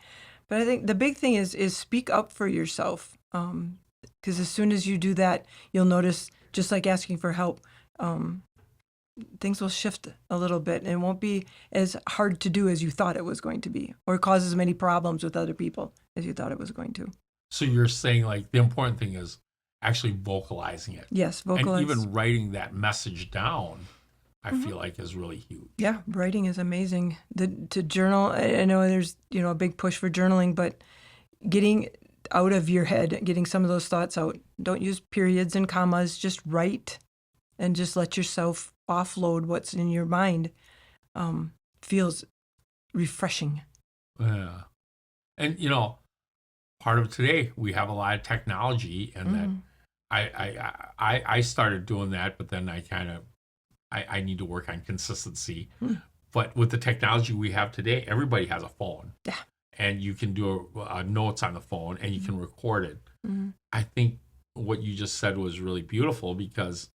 But I think the big thing is speak up for yourself, because as soon as you do that, you'll notice, just like asking for help, things will shift a little bit, and it won't be as hard to do as you thought it was going to be, or cause as many problems with other people as you thought it was going to. So you're saying like the important thing is actually vocalizing it. Yes, And vocalize. even writing that message down, I feel like is really huge. Yeah, writing is amazing. To journal, I know there's a big push for journaling, but getting out of your head, getting some of those thoughts out. Don't use periods and commas. Just write, and just let yourself offload what's in your mind. Feels refreshing. Yeah. And part of today we have a lot of technology, and that I started doing that, but then I need to work on consistency. But with the technology we have today, everybody has a phone. Yeah. And you can do notes on the phone, and you can record it. I think what you just said was really beautiful, because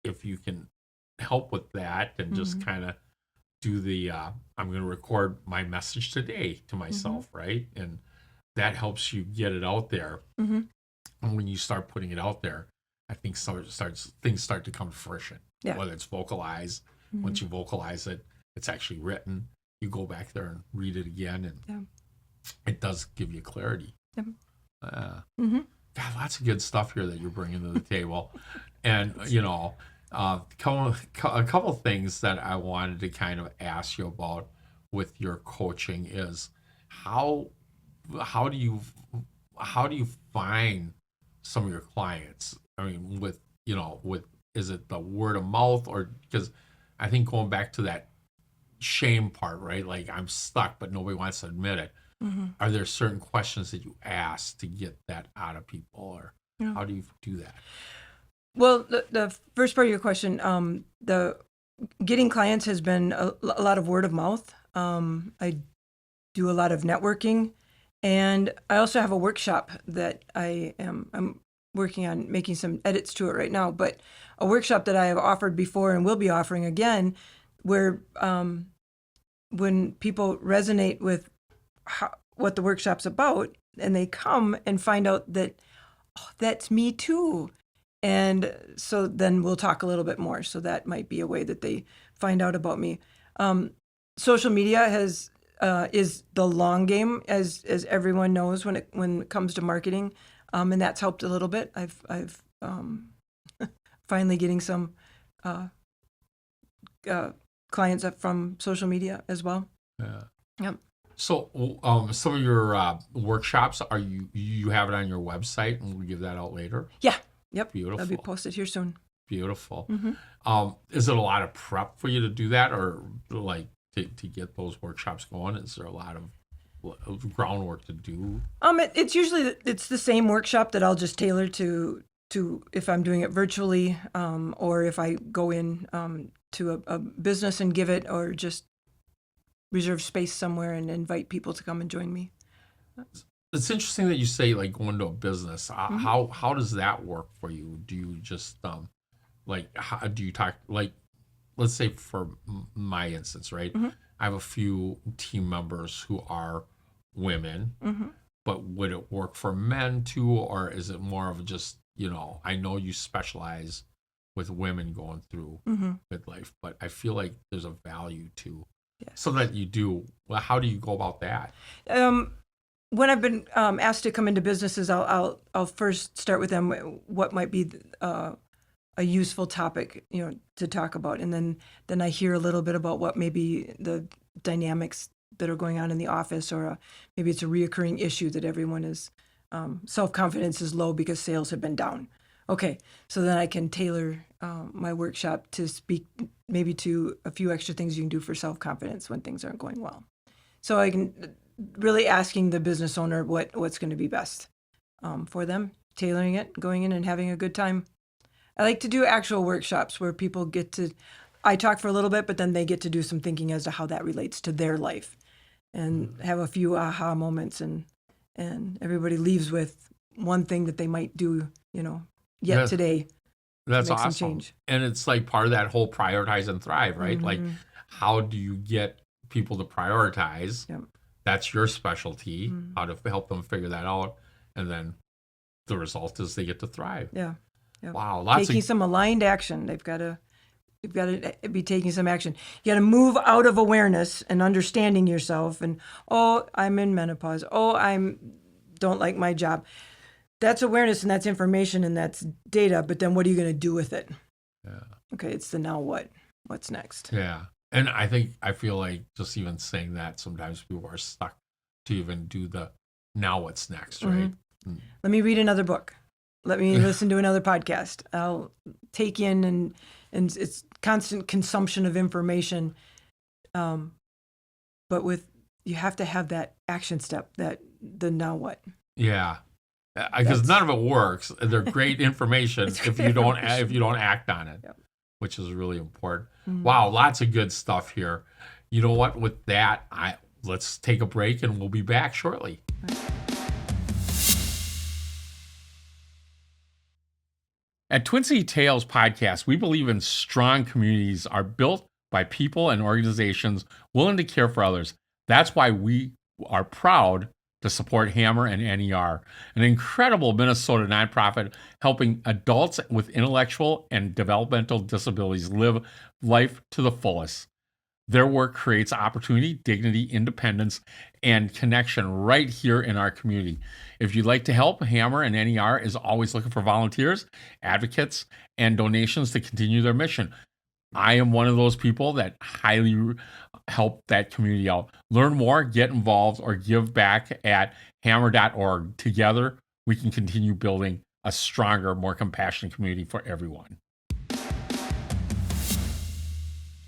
if you can help with that and just kind of do the I'm going to record my message today to myself, right? And that helps you get it out there. And when you start putting it out there, I think things start to come to fruition. Yeah. Whether it's vocalized, once you vocalize it, it's actually written. You go back there and read it again, and it does give you clarity. God, lots of good stuff here that you're bringing to the table. And, a couple things that I wanted to kind of ask you about with your coaching is how do you find some of your clients? I mean, with is it the word of mouth, or because I think going back to that shame part, right? Like, I'm stuck, but nobody wants to admit it. Are there certain questions that you ask to get that out of people, or how do you do that? Well, the first part of your question, the getting clients has been a lot of word of mouth. I do a lot of networking, and I also have a workshop that I'm working on making some edits to it right now, but a workshop that I have offered before and will be offering again, where when people resonate with what the workshop's about, and they come and find out that, oh, that's me too. And so then we'll talk a little bit more. So that might be a way that they find out about me. Social media is the long game, as everyone knows, when it comes to marketing, and that's helped a little bit. I've finally getting some clients up from social media as well. Yeah. Yep. So, some of your workshops, you have it on your website, and we'll give that out later? Yeah. Yep. Beautiful. That'll be posted here soon. Beautiful. Is it a lot of prep for you to do that, or like to get those workshops going? Is there a lot of groundwork to do? It's usually it's the same workshop that I'll just tailor to if I'm doing it virtually, or if I go in to a business and give it, or just reserve space somewhere and invite people to come and join me. It's interesting that you say like going to a business. How does that work for you? Do you just how do you talk, like, let's say for my instance, right? I have a few team members who are women, but would it work for men too, or is it more of just, I know you specialize with women going through midlife, but I feel like there's a value to so that you do. Well, how do you go about that? When I've been asked to come into businesses, I'll first start with them what might be a useful topic, to talk about, and then I hear a little bit about what maybe the dynamics that are going on in the office, or maybe it's a reoccurring issue that everyone is self-confidence is low because sales have been down. Okay, so then I can tailor my workshop to speak maybe to a few extra things you can do for self-confidence when things aren't going well. So I can really asking the business owner what's going to be best for them, tailoring it, going in and having a good time. I like to do actual workshops where people I talk for a little bit, but then they get to do some thinking as to how that relates to their life, and have a few aha moments, and everybody leaves with one thing that they might do, today. That's make some awesome. change. And it's like part of that whole prioritize and thrive, right? Like, how do you get people to prioritize? Yep. That's your specialty, how to help them figure that out. And then the result is they get to thrive. Yeah. Yep. Wow. Taking some aligned action. They've got to You've got to be taking some action. You got to move out of awareness and understanding yourself. And, oh, I'm in menopause. Oh, don't like my job. That's awareness and that's information and that's data. But then what are you going to do with it? Yeah. Okay, it's the now what? What's next? Yeah. And I feel like just even saying that, sometimes people are stuck to even do the now what's next, right? Mm-hmm. Let me read another book. Let me listen to another podcast. I'll take in and it's constant consumption of information. But you have to have that action step, the now what. Yeah. Because none of it works. They're great information if you don't act on it, yep. Which is really important. Mm-hmm. Wow, lots of good stuff here. You know what? With that, let's take a break and we'll be back shortly. Right. At Twin City Tales Podcast, we believe in strong communities are built by people and organizations willing to care for others. That's why we are proud to support Hammer and NER, an incredible Minnesota nonprofit helping adults with intellectual and developmental disabilities live life to the fullest. Their work creates opportunity, dignity, independence, and connection right here in our community. If you'd like to help, Hammer and NER is always looking for volunteers, advocates, and donations to continue their mission. I am one of those people that highly help that community out. Learn more, get involved, or give back at hammer.org. Together, we can continue building a stronger, more compassionate community for everyone.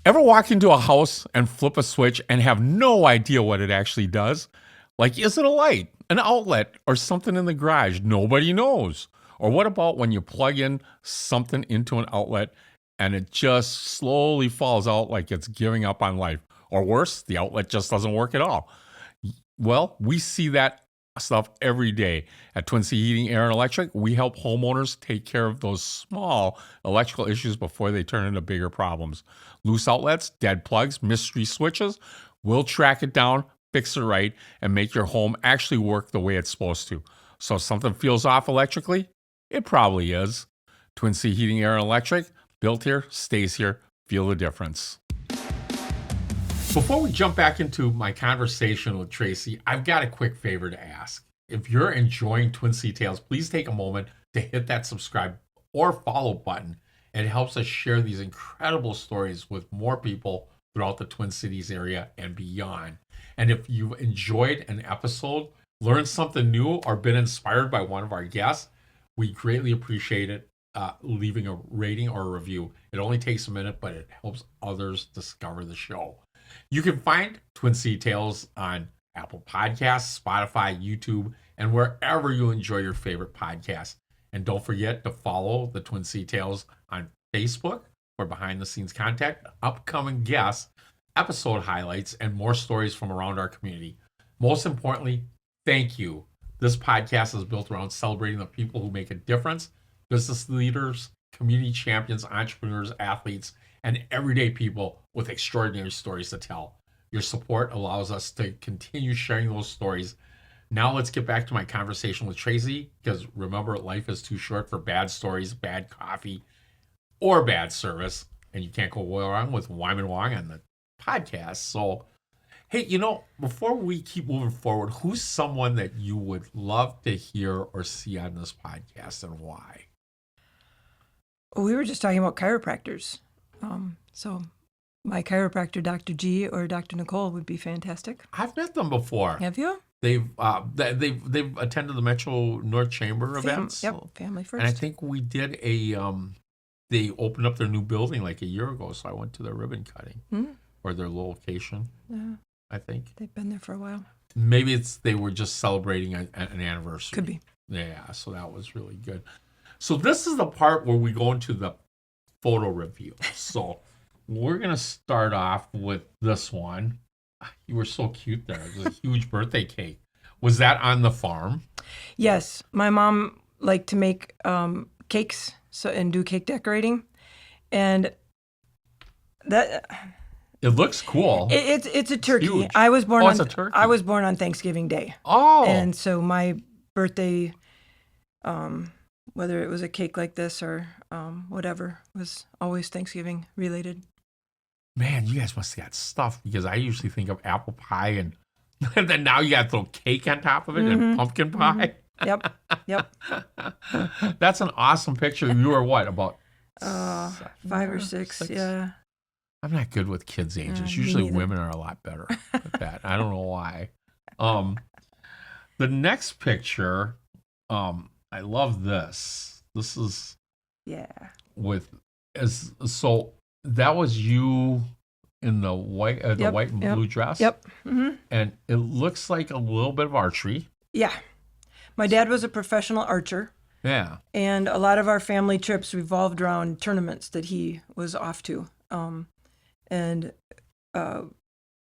Ever walk into a house and flip a switch and have no idea what it actually does? Like, is it a light, an outlet, or something in the garage? Nobody knows. Or what about when you plug in something into an outlet and it just slowly falls out like it's giving up on life? Or worse, the outlet just doesn't work at all. Well, we see that stuff every day. At Twin City Heating, Air, and Electric, we help homeowners take care of those small electrical issues before they turn into bigger problems. Loose outlets, dead plugs, mystery switches, we'll track it down, fix it right, and make your home actually work the way it's supposed to. So if something feels off electrically, it probably is. Twin City Heating, Air, and Electric, built here, stays here, feel the difference. Before we jump back into my conversation with Tracy, I've got a quick favor to ask. If you're enjoying Twin City Tales, please take a moment to hit that subscribe or follow button. It helps us share these incredible stories with more people throughout the Twin Cities area and beyond. And if you've enjoyed an episode, learned something new, or been inspired by one of our guests, we greatly appreciate it. Leaving a rating or a review. It only takes a minute, but it helps others discover the show. You can find Twin City Tales on Apple Podcasts, Spotify, YouTube, and wherever you enjoy your favorite podcasts. And don't forget to follow the Twin City Tales on Facebook for behind-the-scenes content, upcoming guests, episode highlights, and more stories from around our community. Most importantly, thank you. This podcast is built around celebrating the people who make a difference, business leaders, community champions, entrepreneurs, athletes, and everyday people with extraordinary stories to tell. Your support allows us to continue sharing those stories. Now let's get back to my conversation with Tracy, because remember, life is too short for bad stories, bad coffee, or bad service, and you can't go wrong with Wymond Wong on the podcast. So, hey, before we keep moving forward, who's someone that you would love to hear or see on this podcast, and why? We were just talking about chiropractors. So my chiropractor, Dr. G or Dr. Nicole, would be fantastic. I've met them before. Have you? They've attended the Metro North Chamber events. Yep, Family First. And I think we did they opened up their new building like a year ago, so I went to their ribbon cutting or their location. Yeah, I think they've been there for a while. Maybe they were just celebrating an anniversary. Could be. Yeah, so that was really good. So this is the part where we go into the photo review. So we're going to start off with this one. You were so cute there. It was a huge birthday cake. Was that on the farm? Yes. My mom liked to make cakes and do cake decorating. And that... It looks cool. It's a turkey. Huge. I was born it's a turkey. I was born on Thanksgiving Day. Oh. And so my birthday whether it was a cake like this or whatever, was always Thanksgiving related. Man, you guys must have got stuff because I usually think of apple pie and, and then now you got a little cake on top of it and pumpkin pie. Yep. That's an awesome picture. You were what, about 5 or 6, yeah. I'm not good with kids' ages. Me Usually neither. women are a lot better at that. I don't know why. The next picture, I love this. This is Yeah. so that was you in the white Yep, white and yep, blue dress. Yep. And it looks like a little bit of archery. Yeah. My dad was a professional archer, Yeah. and a lot of our family trips revolved around tournaments that he was off to. And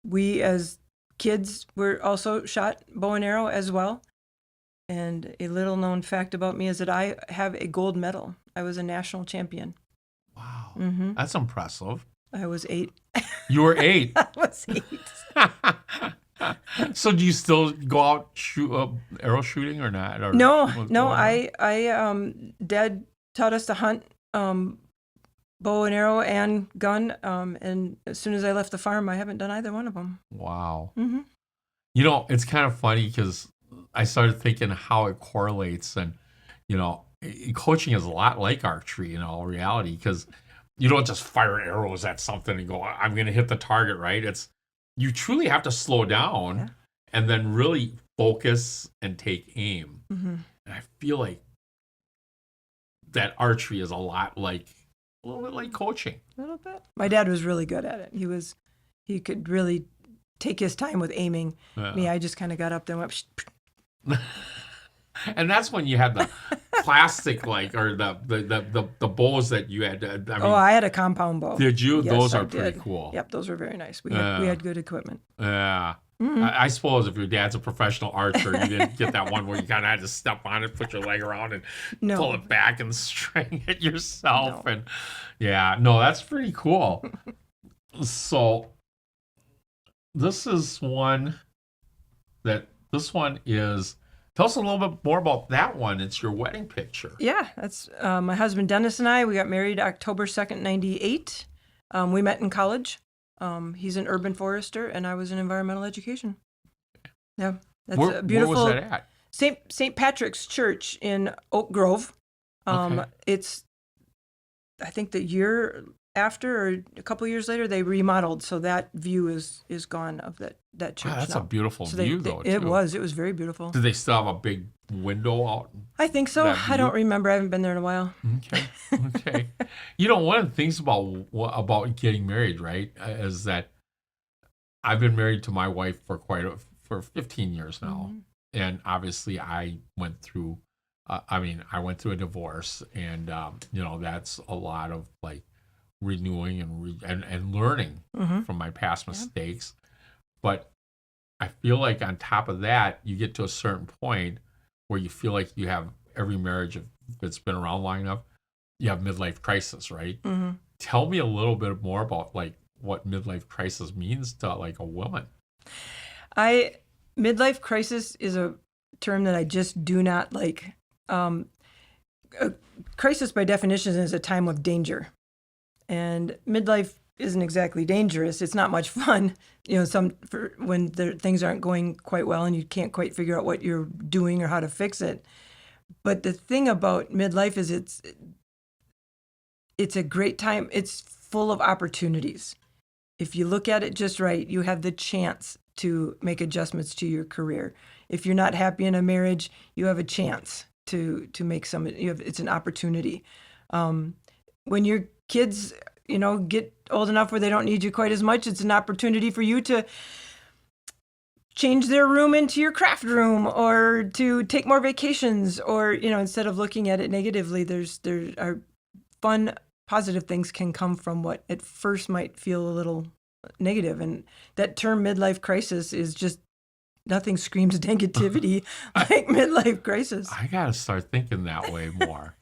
we as kids were also shot bow and arrow as well. And a little known fact about me is that I have a gold medal. I was a national champion. Wow. Mm-hmm. That's impressive. I was 8. You were 8. I was 8. So do you still go out arrow shooting or not? Or No. what's going on? Dad taught us to hunt bow and arrow and gun. And as soon as I left the farm, I haven't done either one of them. Wow. Mm-hmm. You know, it's kind of funny because I started thinking how it correlates, and you know, coaching is a lot like archery in all reality because you don't just fire arrows at something and go, I'm going to hit the target, right? It's you truly have to slow down and then really focus and take aim. Mm-hmm. And I feel like that archery is a little bit like coaching. A little bit. My dad was really good at it. He could really take his time with aiming. Yeah. Me, I just kind of got up there and went. And that's when you had the plastic, or the bows that you had. I had a compound bow. Did you? Yes, Those I are pretty did. cool. Yep, those were very nice. We had good equipment. Yeah. Mm-hmm. I suppose if your dad's a professional archer, you didn't get that one where you kind of had to step on it, put your leg around, and No. pull it back and string it yourself. No. And that's pretty cool. So this one is. Tell us a little bit more about that one. It's your wedding picture. Yeah, that's my husband Dennis and I. We got married October 2nd, 98. We met in college. He's an urban forester, and I was in environmental education. Yeah, that's a beautiful. Where was that at? St. Patrick's Church in Oak Grove. Okay. It's, I think the year after or a couple years later, they remodeled, so that view is gone of that church. Wow, that's now. a beautiful So view, It too. was very beautiful. Did they still have a big window out? I think so. that I don't view? remember. I haven't been there in a while. Okay. You know, one of the things about getting married, right, is that I've been married to my wife for 15 years now, and obviously I went through a divorce, and that's a lot of renewing and learning from my past mistakes. But I feel like on top of that, you get to a certain point where you feel like you have every marriage that's been around long enough, you have midlife crisis, right? Mm-hmm. Tell me a little bit more about what midlife crisis means to a woman. Midlife crisis is a term that I just do not like. A crisis by definition is a time of danger. And midlife isn't exactly dangerous. It's not much fun, when things aren't going quite well and you can't quite figure out what you're doing or how to fix it. But the thing about midlife is it's a great time. It's full of opportunities. If you look at it just right, you have the chance to make adjustments to your career. If you're not happy in a marriage, you have a chance to make it's an opportunity. When your kids, get old enough where they don't need you quite as much, it's an opportunity for you to change their room into your craft room or to take more vacations or, instead of looking at it negatively, there are fun, positive things can come from what at first might feel a little negative. And that term midlife crisis is just nothing screams negativity like midlife crisis. I got to start thinking that way more.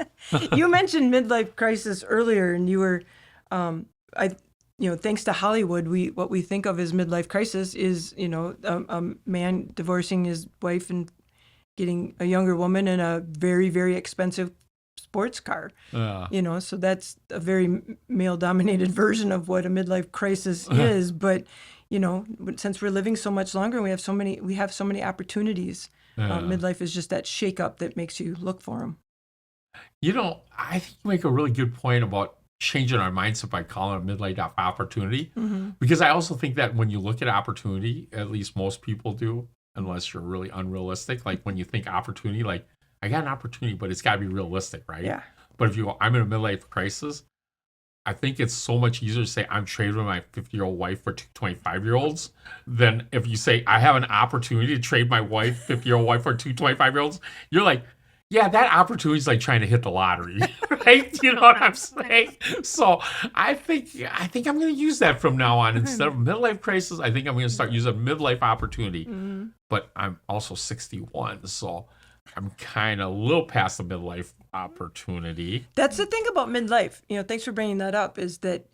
You mentioned midlife crisis earlier, and you were, thanks to Hollywood, what we think of as midlife crisis is, a man divorcing his wife and getting a younger woman in a very, very expensive sports car. Yeah. So that's a very male-dominated version of what a midlife crisis is. But since we're living so much longer, and we have so many opportunities. Midlife is just that shake-up that makes you look for them. I think you make a really good point about changing our mindset by calling it a midlife opportunity. Because I also think that when you look at opportunity, at least most people do, unless you're really unrealistic, like when you think opportunity, like I got an opportunity, but it's got to be realistic, right? Yeah. But if you go, I'm in a midlife crisis, I think it's so much easier to say I'm trading my 50-year-old wife for two 25-year-olds than if you say I have an opportunity to trade my 50-year-old wife for two 25-year-olds. You're like, yeah, that opportunity is like trying to hit the lottery, right? You know what I'm saying? So I think I'm going to use that from now on. Instead of midlife crisis, I think I'm going to start using midlife opportunity. But I'm also 61, so I'm kind of a little past the midlife opportunity. That's the thing about midlife. Thanks for bringing that up. Is that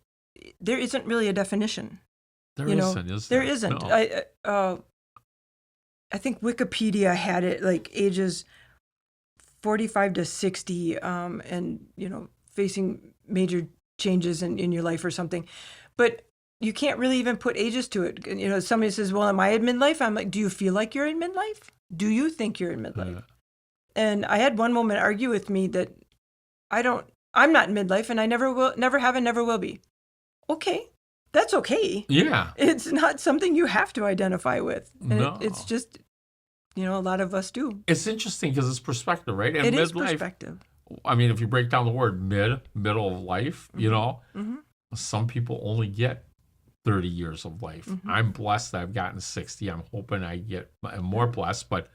there isn't really a definition. There isn't, is there? There isn't. No. I think Wikipedia had it like ages 45 to 60, and facing major changes in your life or something, but you can't really even put ages to it. Somebody says, "Well, am I in midlife?" I'm like, "Do you feel like you're in midlife? Do you think you're in midlife?" And I had one woman argue with me that I'm not in midlife, and I never have, and never will be. Okay, that's okay. Yeah, it's not something you have to identify with. And no, it's just. A lot of us do. It's interesting because it's perspective, right? And it is perspective. I mean, if you break down the word middle of life, some people only get 30 years of life. I'm blessed that I've gotten 60. I'm hoping I'm more blessed. But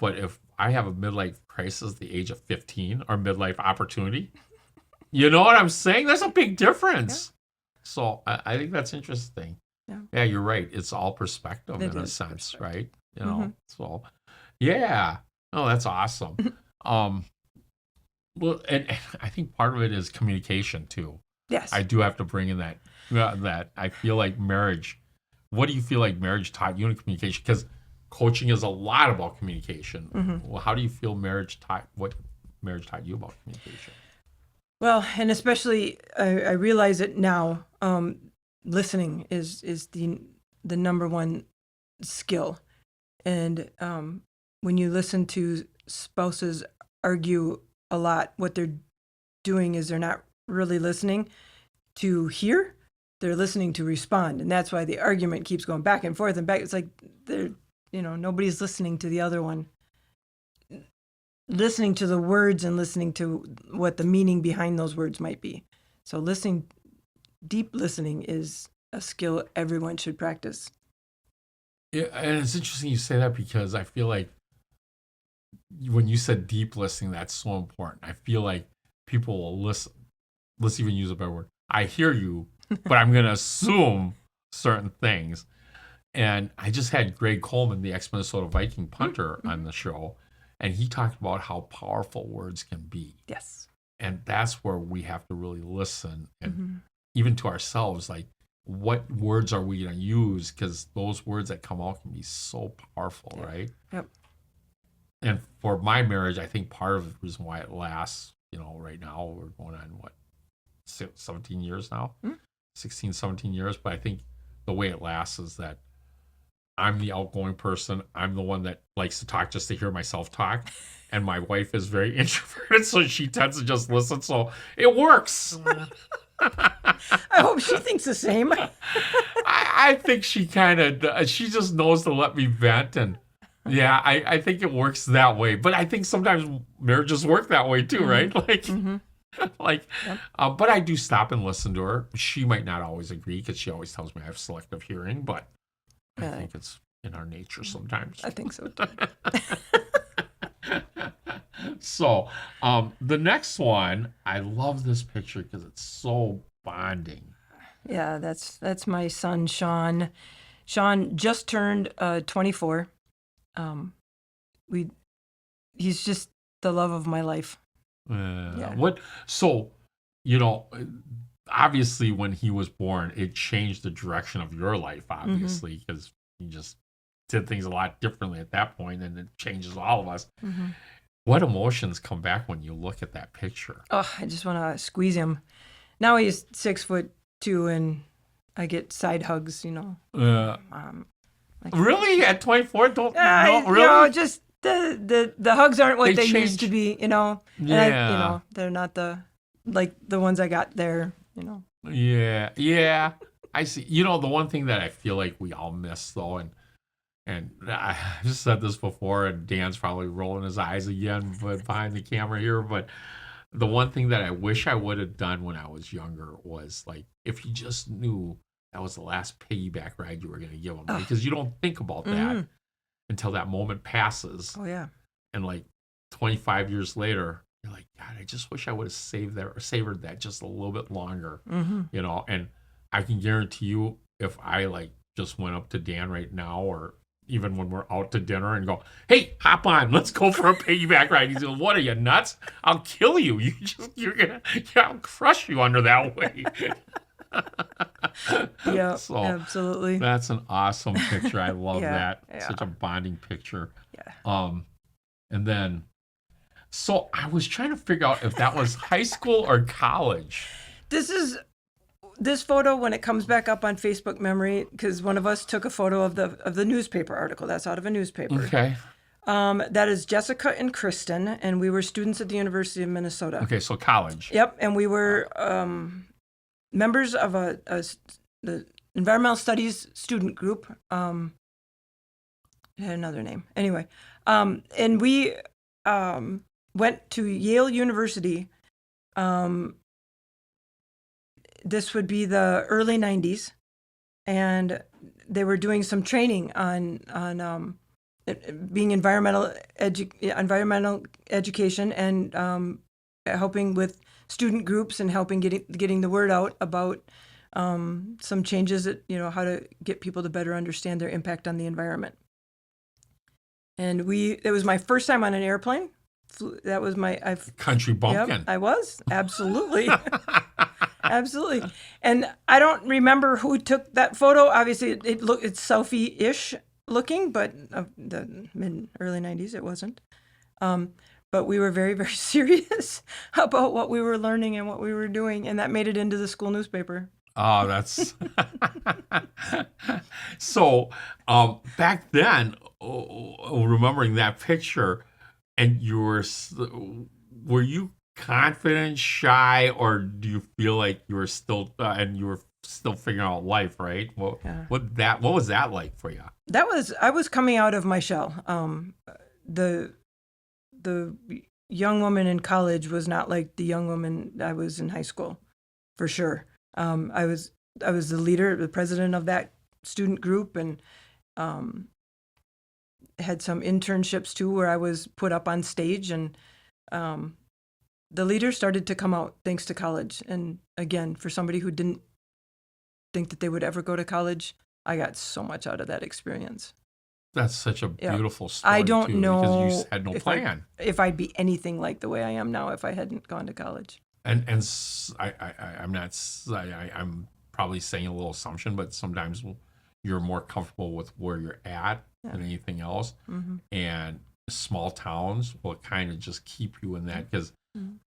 if I have a midlife crisis at the age of 15 or midlife opportunity, you know what I'm saying? There's a big difference. Yeah. So I think that's interesting. Yeah, you're right. It's all perspective in a sense, right? So yeah. Oh, that's awesome. Well, and I think part of it is communication too. Yes. I do have to bring in that I feel like marriage. What do you feel like marriage taught you in communication? Because coaching is a lot about communication. Well, how do you feel what marriage taught you about communication? Well, and especially I realize it now. Listening is the number one skill. And when you listen to spouses argue a lot, what they're doing is they're not really listening to hear. They're listening to respond. And that's why the argument keeps going back and forth and back. It's like nobody's listening to the other one. Listening to the words and listening to what the meaning behind those words might be. So deep listening is a skill everyone should practice. Yeah, and it's interesting you say that because I feel like when you said deep listening, that's so important. I feel like people will listen. Let's even use a better word. I hear you, but I'm going to assume certain things. And I just had Greg Coleman, the ex-Minnesota Viking punter, on the show, and he talked about how powerful words can be. Yes. And that's where we have to really listen, and even to ourselves, like, what words are we going to use? Because those words that come out can be so powerful, right? Yep. And for my marriage, I think part of the reason why it lasts, right now, we're going on, 17 years now? 16, 17 years. But I think the way it lasts is that I'm the outgoing person. I'm the one that likes to talk just to hear myself talk. And my wife is very introverted, so she tends to just listen. So it works. I hope she thinks the same. I think she kind of, she just knows to let me vent. And yeah, I think it works that way. But I think sometimes marriages work that way too, right? But I do stop and listen to her. She might not always agree because she always tells me I have selective hearing, but I think it's in our nature sometimes. I think so too. So, the next one, I love this picture because it's so bonding. Yeah, that's my son, Sean. Sean just turned 24. He's just the love of my life. So, obviously when he was born, it changed the direction of your life, obviously, because you just did things a lot differently at that point, and it changes all of us. What emotions come back when you look at that picture? Oh, I just want to squeeze him. Now he's 6'2", and I get side hugs, Um, like, Really? At 24? Don't no, you really? know, just the hugs aren't what They they used to change. be, And Yeah. they're not the ones I got there, Yeah. Yeah. I see. The one thing that I feel like we all miss though, and I just said this before, and Dan's probably rolling his eyes again, but behind the camera here. But the one thing that I wish I would have done when I was younger was like, if you just knew that was the last piggyback ride you were going to give them, Oh, because you don't think about that until that moment passes, oh yeah. and like 25 years later, you're like, God, I just wish I would have saved that or savored that just a little bit longer, And I can guarantee you, if I like just went up to Dan right now, or even when we're out to dinner and go, hey, hop on, let's go for a piggyback ride. He's like, what are you, nuts? I'll kill you. I'll crush you under that weight. Yeah, So absolutely. that's an awesome picture. I love Yeah, that. yeah. Such a bonding picture. Yeah. And then, so I was trying to figure out if that was high school or college. This photo, when it comes back up on Facebook memory, because one of us took a photo of the newspaper article. That's out of a newspaper. Okay. That is Jessica and Kristen, and we were students at the University of Minnesota. Okay, so college. Yep, and we were members of the environmental studies student group. It had another name. Anyway, and we went to Yale University. This would be the early 90s, and they were doing some training on being environmental education, and helping with student groups, and helping getting the word out about some changes that, how to get people to better understand their impact on the environment. And it was my first time on an airplane. That was Country bumpkin. Yep, I was, absolutely. Absolutely. And I don't remember who took that photo. Obviously, it's selfie-ish looking, but the early 90s, it wasn't. But we were very, very serious about what we were learning and what we were doing, and that made it into the school newspaper. Oh, that's so. Back then, remembering that picture, and were you confident, shy, or do you feel like you were still figuring out life, right? Yeah. What was that like for you? I was coming out of my shell. The young woman in college was not like the young woman I was in high school, for sure. I was the leader, the president of that student group, and had some internships too, where I was put up on stage, and the leaders started to come out thanks to college. And again, for somebody who didn't think that they would ever go to college, I got so much out of that experience. That's such a beautiful story. I don't too, know because you had no plan. If I'd be anything like the way I am now if I hadn't gone to college. And I'm probably saying a little assumption, but sometimes you're more comfortable with where you're at than anything else. Mm-hmm. And small towns will kind of just keep you in that, because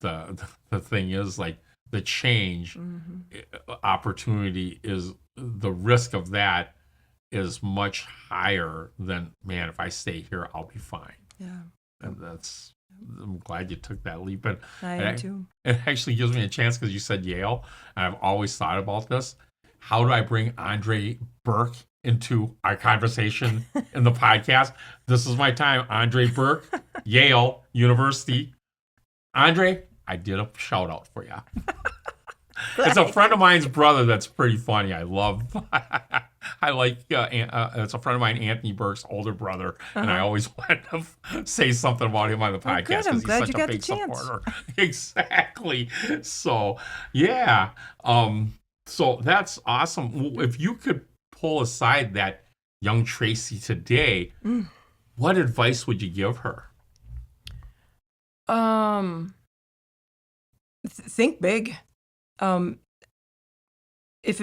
the thing is, like, the change opportunity is, the risk of that is much higher than, man, if I stay here, I'll be fine. Yeah. And I'm glad you took that leap. And I am too. It actually gives me a chance, because you said Yale, and I've always thought about this. How do I bring Andre Burke into our conversation in the podcast? This is my time. Andre Burke, Yale University. Andre, I did a shout out for you. It's a friend of mine's brother that's pretty funny. I like, it's a friend of mine, Anthony Burke's older brother, and I always want to say something about him on the podcast, because he's such a big supporter. Exactly. So, yeah. So that's awesome. If you could pull aside that young Tracy today, what advice would you give her? Think big. If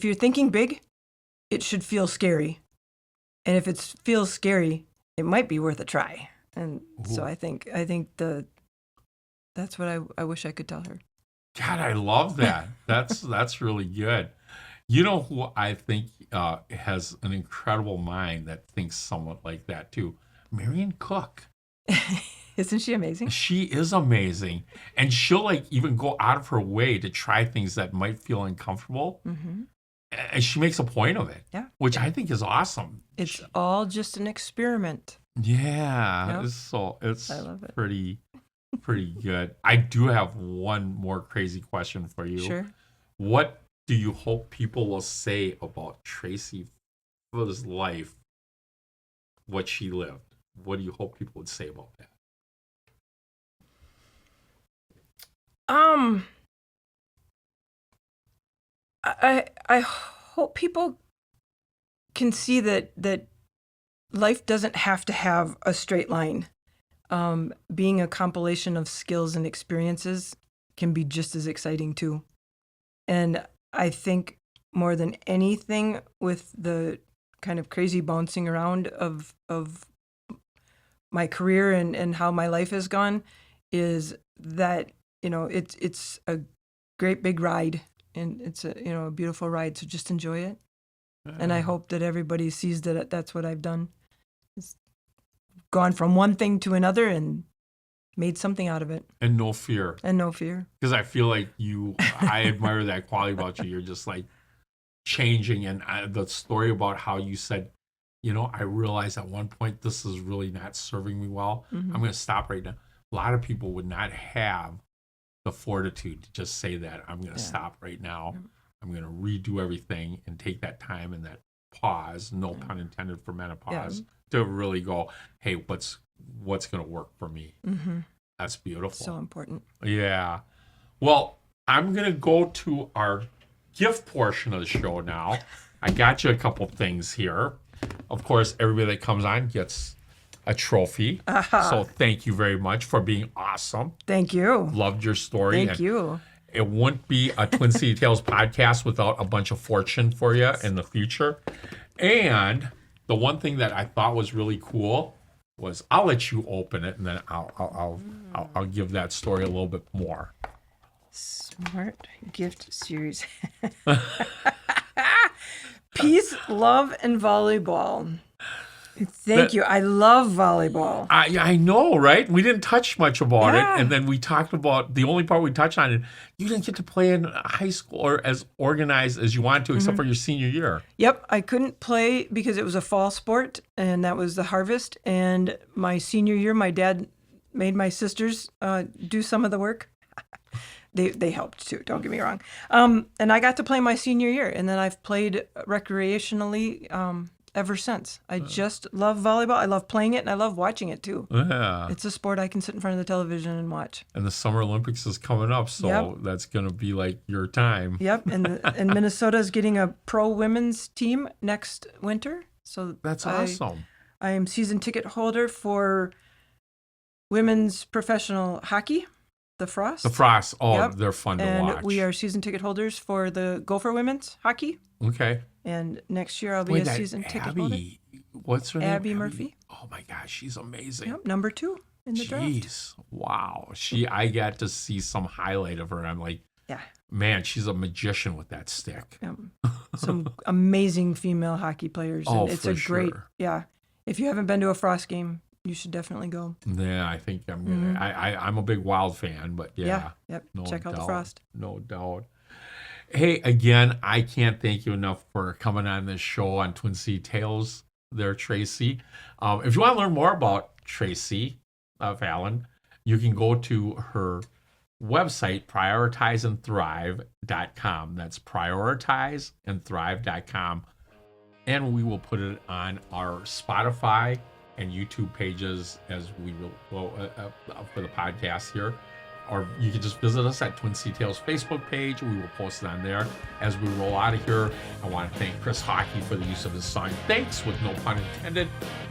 you're thinking big, it should feel scary. And if it feels scary, it might be worth a try. And so Ooh. I think that's what I wish I could tell her. God, I love that. That's really good. You know who I think has an incredible mind that thinks somewhat like that too? Marion Cook. Isn't she amazing? She is amazing. And she'll like even go out of her way to try things that might feel uncomfortable. Mm-hmm. And she makes a point of it. Yeah. Which I think is awesome. It's all just an experiment. Yeah. Yep. So it's I love it. pretty good. I do have one more crazy question for you. Sure. What do you hope people will say about Tracy Fallon's life, what she lived? What do you hope people would say about that? I hope people can see that life doesn't have to have a straight line. Being a compilation of skills and experiences can be just as exciting too. And I think more than anything, with the kind of crazy bouncing around of my career and how my life has gone, is that, you know, it's a great big ride, and it's a beautiful ride. So just enjoy it. And I hope that everybody sees that that's what I've done. It's gone from one thing to another and made something out of it. And no fear. And no fear. Because I feel like I admire that quality about you. You're just like changing. And the story about how you said, I realized at one point this is really not serving me well. Mm-hmm. I'm going to stop right now. A lot of people would not have the fortitude to just say that. I'm going to stop right now. Yeah. I'm going to redo everything and take that time and that pause, no pun intended for menopause, to really go, hey, what's going to work for me? Mm-hmm. That's beautiful. So important. Yeah. Well, I'm going to go to our gift portion of the show now. I got you a couple things here. Of course, everybody that comes on gets a trophy. So thank you very much for being awesome. Thank you. Loved your story. Thank you. It wouldn't be a Twin City Tales podcast without a bunch of fortune for you in the future. And the one thing that I thought was really cool was, I'll let you open it, and then I'll give that story a little bit more. Smart gift series. Peace, love, and volleyball. Thank you. I love volleyball. I know, right? We didn't touch much about it. Yeah. And then we talked about the only part we touched on it. You didn't get to play in high school or as organized as you wanted to, except for your senior year. Yep. I couldn't play because it was a fall sport, and that was the harvest. And my senior year, my dad made my sisters do some of the work. They helped too, don't get me wrong. And I got to play my senior year, and then I've played recreationally ever since. I just love volleyball. I love playing it, and I love watching it too. Yeah. It's a sport I can sit in front of the television and watch. And the Summer Olympics is coming up, so that's going to be like your time. Yep, and Minnesota is getting a pro women's team next winter. So that's awesome. I am season ticket holder for women's professional hockey. The Frost. The Frost. Oh, they're fun to watch. And we are season ticket holders for the Gopher women's hockey. Okay. And next year I'll be a season ticket holder. What's her name? Abby Murphy. Oh my gosh, she's amazing. Yep, number 2 in the draft. Jeez, wow. I got to see some highlight of her, and I'm like, yeah, man, she's a magician with that stick. Some amazing female hockey players. Oh, and it's for a great, sure. If you haven't been to a Frost game, you should definitely go. Yeah, I think I'm gonna. I'm a big Wild fan, but yep. No Check out doubt, the Frost. No doubt. Hey, again, I can't thank you enough for coming on this show on Twin City Tales there, Tracy. If you want to learn more about Tracy Fallon, you can go to her website, prioritizeandthrive.com. That's prioritizeandthrive.com. And we will put it on our Spotify and YouTube pages as we will for the podcast here. Or you can just visit us at Twin City Tales Facebook page. We will post it on there. As we roll out of here, I want to thank Chris Hockey for the use of his song Thanks, with no pun intended.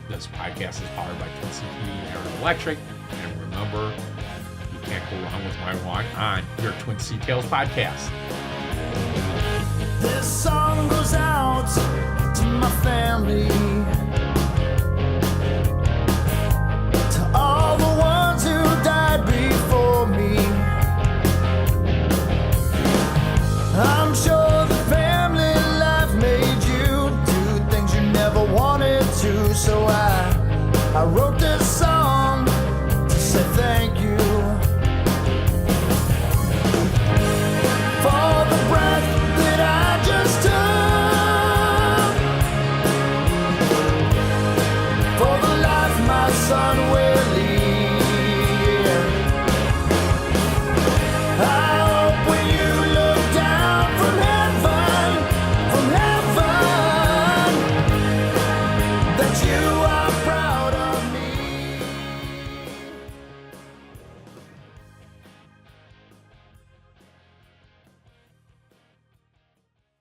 This podcast is powered by Twin City Heating, Air, and Electric. And remember, you can't go wrong with my walk on your Twin City Tales podcast.